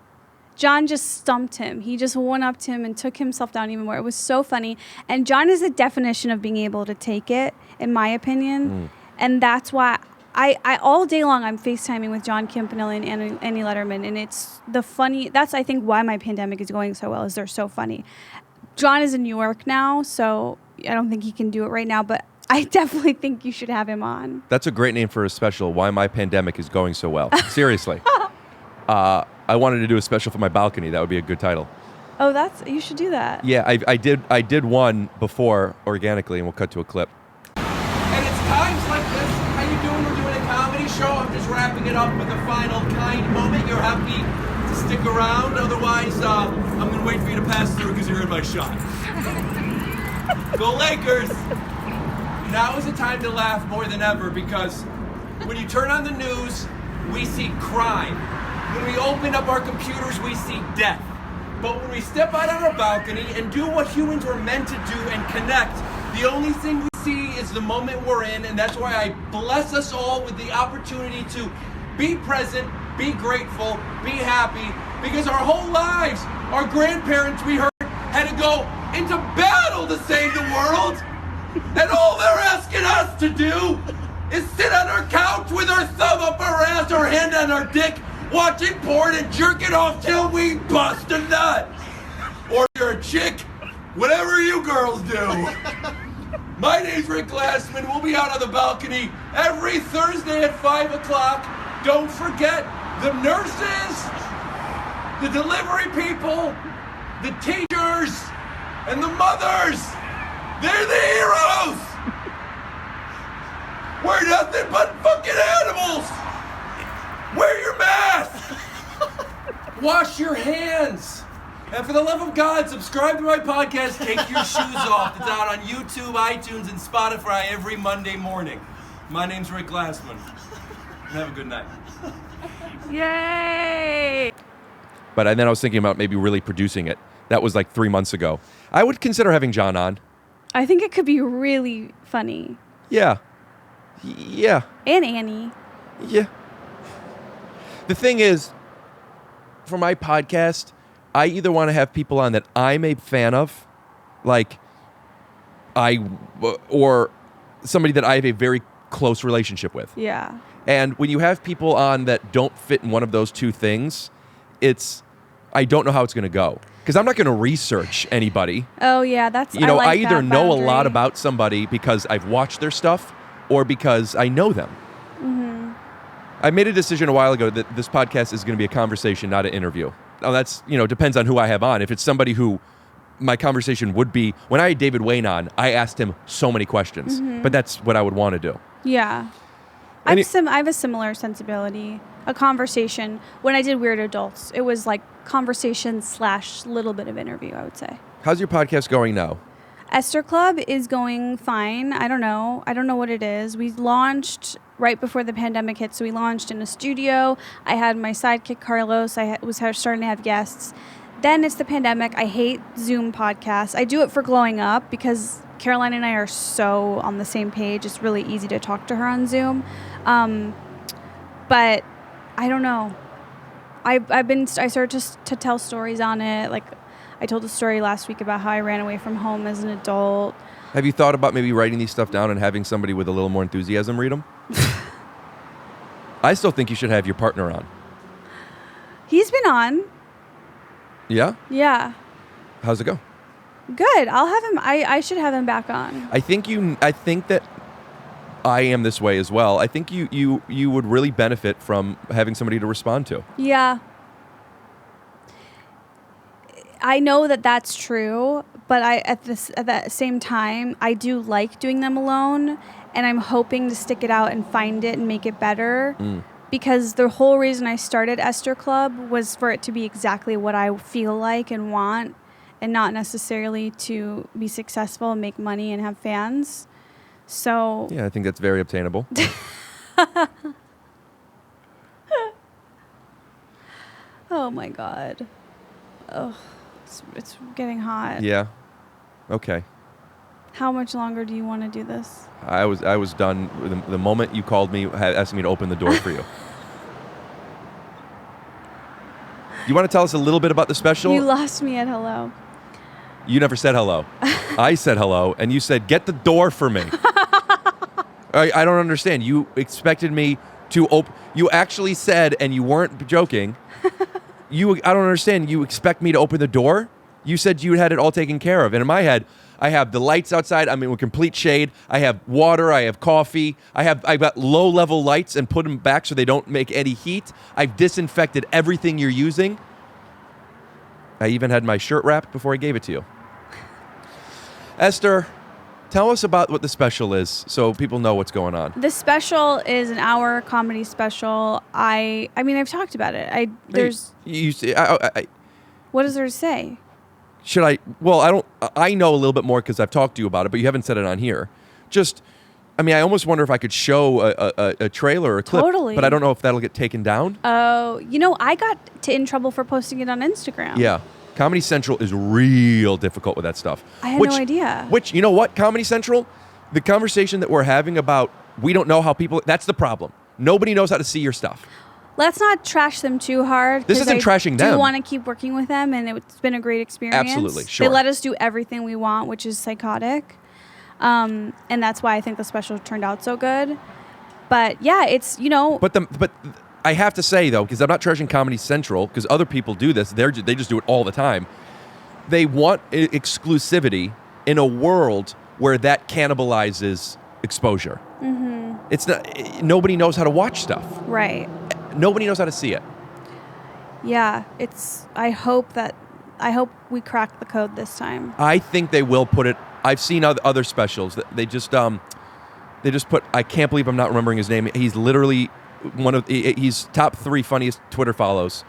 John just stumped him. He just went up to him and took himself down even more. It was so funny. And John is the definition of being able to take it, in my opinion. And that's why I all day long I'm FaceTiming with John Campanelli and Annie Letterman. And it's that's I think why my pandemic is going so well, is they're so funny. John is in New York now, so I don't think he can do it right now, but I definitely think you should have him on. That's a great name for a special, Why My Pandemic is Going So Well. Seriously. I wanted to do a special for my balcony. That would be a good title. Oh, you should do that. Yeah, I did one before organically, and we'll cut to a clip. And it's times like this. How you doing? We're doing a comedy show. I'm just wrapping it up with a final kind moment. You're happy to stick around. Otherwise, I'm going to wait for you to pass through because you're in my shot. Go Lakers! Now is the time to laugh more than ever, because when you turn on the news, we see crime. When we open up our computers, we see death. But when we step out on our balcony and do what humans were meant to do and connect, the only thing we see is the moment we're in, and that's why I bless us all with the opportunity to be present, be grateful, be happy, because our whole lives, our grandparents, we heard, had to go into battle to save the world. And all they're asking us to do is sit on our couch with our thumb up our ass, our hand on our dick, watching porn and jerking off till we bust a nut. Or you're a chick, whatever you girls do. My name's Rick Glassman. We'll be out on the balcony every Thursday at 5 o'clock. Don't forget the nurses, the delivery people, the teachers, and the mothers. They're the heroes. We're nothing but fucking animals. Wear your mask. Wash your hands. And for the love of God, subscribe to my podcast, Take Your Shoes Off. It's out on YouTube, iTunes, and Spotify every Monday morning. My name's Rick Glassman. And have a good night. Yay! But then I was thinking about maybe really producing it. That was like 3 months ago. I would consider having John on. I think it could be really funny. Yeah. Yeah. And Annie. Yeah. The thing is, for my podcast, I either want to have people on that I'm a fan of, like or somebody that I have a very close relationship with. Yeah. And when you have people on that don't fit in one of those two things, I don't know how it's going to go. Because I'm not going to research anybody. Oh, yeah, that's... You know, like I either that know boundary. a lot about somebody because I've watched their stuff or because I know them. Mm-hmm. I made a decision a while ago that this podcast is going to be a conversation, not an interview. Now, that's, depends on who I have on. If it's somebody who my conversation would be... When I had David Wayne on, I asked him so many questions. Mm-hmm. But that's what I would want to do. Yeah. I have a similar sensibility. A conversation. When I did Weird Adults, it was like conversation / little bit of interview, I would say. How's your podcast going now? Esther Club is going fine. I don't know what it is. We launched right before the pandemic hit, so we launched in a studio. I had my sidekick, Carlos. I was starting to have guests. Then it's the pandemic. I hate Zoom podcasts. I do it for Glowing Up because Caroline and I are so on the same page. It's really easy to talk to her on Zoom. But I don't know. I started to tell stories on it. Like I told a story last week about how I ran away from home as an adult. Have you thought about maybe writing these stuff down and having somebody with a little more enthusiasm read them? I still think you should have your partner on. He's been on. Yeah? Yeah. How's it go? Good. I'll have him. I should have him back on. I think that I am this way as well. I think you would really benefit from having somebody to respond to. Yeah. I know that that's true, but at that same time, I do like doing them alone, and I'm hoping to stick it out and find it and make it better. Because the whole reason I started Esther Club was for it to be exactly what I feel like and want, and not necessarily to be successful and make money and have fans. So yeah, I think that's very obtainable. Oh my God. Oh, it's getting hot. Yeah. Okay. How much longer do you want to do this? I was done the moment you called me, asking me to open the door for you. You want to tell us a little bit about the special? You lost me at hello. You never said hello. I said hello, and you said, get the door for me. I don't understand. You expected me to open... You actually said, and you weren't joking, I don't understand. You expect me to open the door? You said you had it all taken care of. And in my head, I have the lights outside. I'm in complete shade. I have water. I have coffee. I've got low-level lights and put them back so they don't make any heat. I've disinfected everything you're using. I even had my shirt wrapped before I gave it to you. Esther, tell us about what the special is so people know what's going on. The special is an hour comedy special. I mean, I've talked about it. What is there to say? Should I? Well, I know a little bit more because I've talked to you about it, but you haven't said it on here. I almost wonder if I could show a trailer or a clip. Totally. But I don't know if that'll get taken down. Oh, I got in trouble for posting it on Instagram. Yeah. Comedy Central is real difficult with that stuff. I had no idea. Which, you know what, Comedy Central, the conversation that we're having about we don't know how people, that's the problem. Nobody knows how to see your stuff. Let's not trash them too hard. This isn't trashing them. I do want to keep working with them, and it's been a great experience. Absolutely, sure. They let us do everything we want, which is psychotic. And that's why I think the special turned out so good. But yeah, it's, But I have to say, though, because I'm not trashing Comedy Central, because other people do this. They just do it all the time. They want exclusivity in a world where that cannibalizes exposure. Mm-hmm. It's not. Nobody knows how to watch stuff. Right. Nobody knows how to see it. Yeah, I hope that I hope we crack the code this time. I think they will put it. I've seen other specials. They just put. I can't believe I'm not remembering his name. He's literally he's top 3 funniest Twitter follows.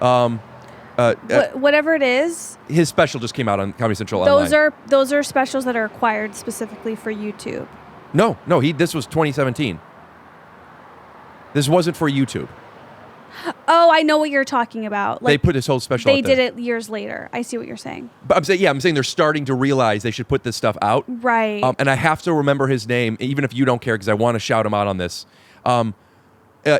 Whatever it is, his special just came out on Comedy Central online. Those are specials that are acquired specifically for YouTube. No. This was 2017. This wasn't for YouTube. Oh, I know what you're talking about. They put his whole special. They out there. did it years later. I see what you're saying. But I'm saying they're starting to realize they should put this stuff out. Right. And I have to remember his name, even if you don't care, because I want to shout him out on this.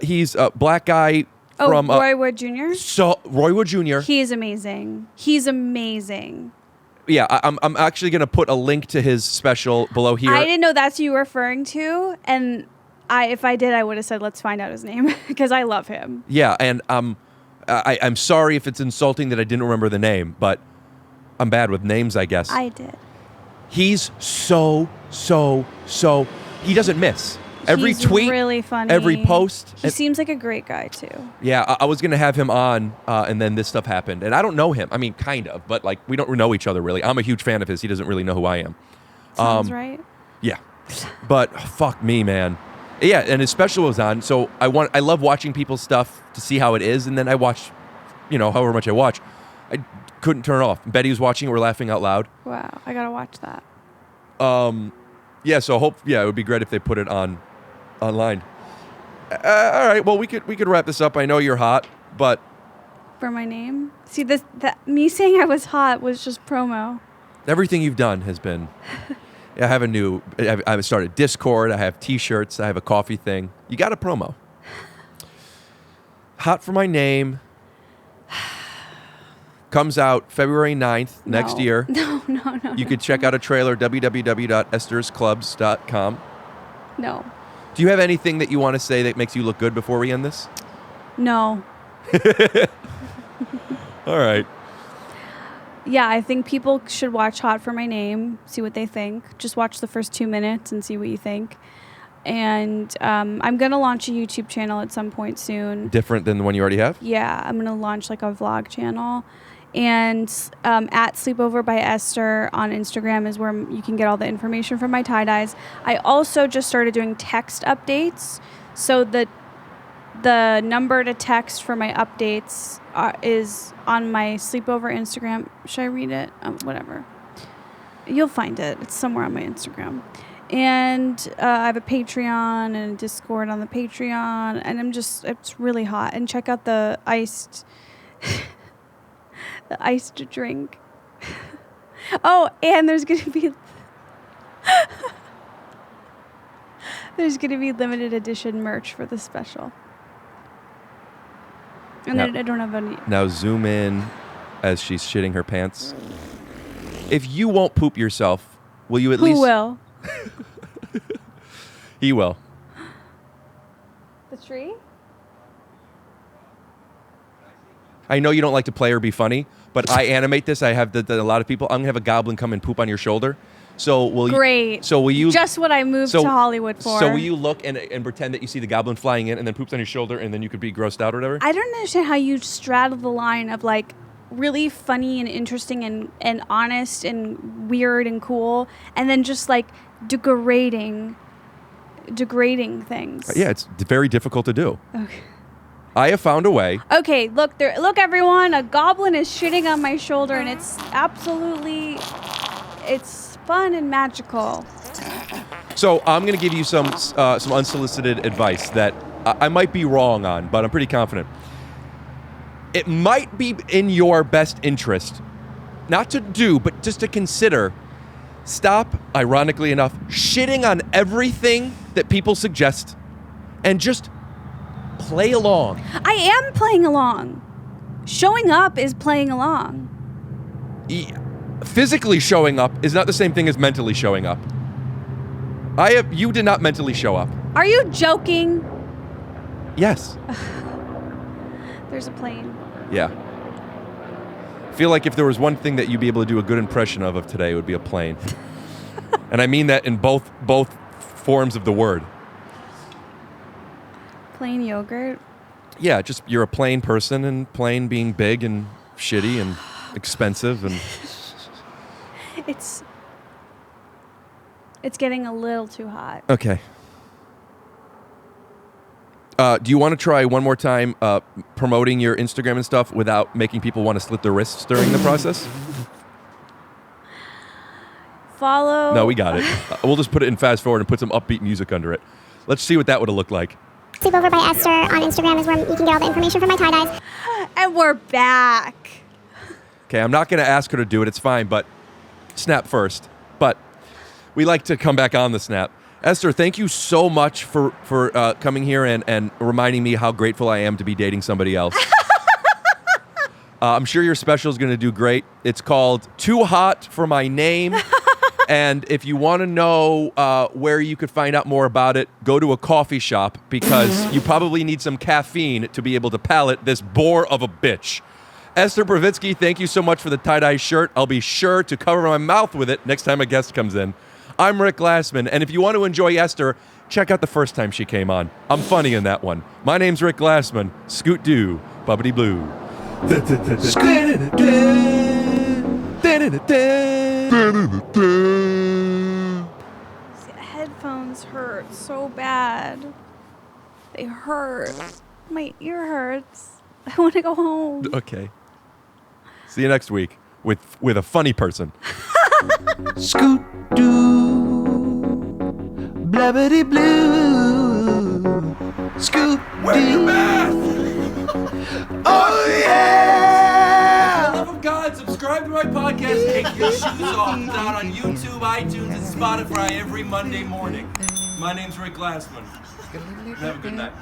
He's a black guy from Roy Wood Jr. So Roy Wood Jr. He is amazing. He's amazing. Yeah, I'm actually going to put a link to his special below here. I didn't know that's who you were referring to, and if I did, I would have said, let's find out his name, because I love him. Yeah, and I'm sorry if it's insulting that I didn't remember the name, but I'm bad with names, I guess. I did. He's so, he doesn't miss. Every He's tweet, really funny. every post. He seems like a great guy, too. Yeah, I was going to have him on, and then this stuff happened. And I don't know him. I mean, kind of, but like we don't know each other, really. I'm a huge fan of his. He doesn't really know who I am. Sounds right. Yeah. But fuck me, man. Yeah, and his special was on, so I love watching people's stuff to see how it is, and then I watch, however much I watch. I couldn't turn it off. Betty was watching it. We're laughing out loud. Wow, I gotta watch that. Yeah, so it would be great if they put it online. All right, well, we could wrap this up. I know you're hot, but For my name? See, me saying I was hot was just promo. everything you've done has been. I have I've started Discord. I have T-shirts. I have a coffee thing. You got a promo. Hot for my name. Comes out February 9th next year. No. You could check out a trailer, www.estersclubs.com. No. Do you have anything that you want to say that makes you look good before we end this? No. All right. Yeah, I think people should watch Hot for My Name, see what they think. Just watch the first 2 minutes and see what you think. And I'm going to launch a YouTube channel at some point soon. Different than the one you already have? Yeah, I'm going to launch like a vlog channel. And at Sleepover by Esther on Instagram is where you can get all the information from my tie-dyes. I also just started doing text updates. So the number to text for my updates is on my Sleepover Instagram. Should I read it? Whatever. You'll find it. It's somewhere on my Instagram. And I have a Patreon and a Discord on the Patreon. And it's really hot. And check out the iced drink. Oh, and there's going to be limited edition merch for the special. And I don't have any. Now zoom in as she's shitting her pants. If you won't poop yourself, will you at least... Who will? He will. The tree? I know you don't like to play or be funny, but I animate this. I have a lot of people. I'm gonna have a goblin come and poop on your shoulder. So will you? Great. So will you? Just what I moved to Hollywood for. So will you look and pretend that you see the goblin flying in and then poops on your shoulder and then you could be grossed out or whatever? I don't understand how you straddle the line of like really funny and interesting and honest and weird and cool, and then just like degrading things. Yeah, it's very difficult to do. Okay. I have found a way. Okay, look everyone, a goblin is shitting on my shoulder and it's fun and magical. So I'm going to give you some unsolicited advice that I might be wrong on, but I'm pretty confident. It might be in your best interest, not to do, but just to consider. Stop, ironically enough, shitting on everything that people suggest and just play along. I am playing along. Showing up is playing along. Physically showing up is not the same thing as mentally showing up. You did not mentally show up. Are you joking? Yes. There's a plane. Yeah. I feel like if there was one thing that you'd be able to do a good impression of today, it would be a plane. And I mean that in both forms of the word. Plain yogurt? Yeah, just you're a plain person and plain being big and shitty and expensive and It's getting a little too hot. okay. Do you want to try one more time promoting your Instagram and stuff without making people want to slit their wrists during the process? Follow. No, we got it. We'll just put it in fast forward and put some upbeat music under it. Let's see what that would have looked like. Sleepover by Esther on Instagram is where you can get all the information for my tie-dyes. And we're back. Okay, I'm not going to ask her to do it. It's fine, but snap first. But we like to come back on the snap. Esther, thank you so much for coming here and reminding me how grateful I am to be dating somebody else. I'm sure your special is going to do great. It's called Too Hot for My Name. And if you want to know where you could find out more about it, go to a coffee shop because you probably need some caffeine to be able to palate this bore of a bitch. Esther Povitsky, thank you so much for the tie-dye shirt. I'll be sure to cover my mouth with it next time a guest comes in. I'm Rick Glassman, and if you want to enjoy Esther, check out the first time she came on. I'm funny in that one. My name's Rick Glassman. Scoot doo, bubbity blue. Headphones hurt so bad. They hurt. My ear hurts. I want to go home. Okay. See you next week with a funny person. Scoot doo, blabbity blue. Scoot Wear your doo. mask! Oh yeah! For the love of God, subscribe to my podcast, Take Your Shoes Off. It's out on YouTube, iTunes, and Spotify every Monday morning. My name's Rick Glassman. Have a good night.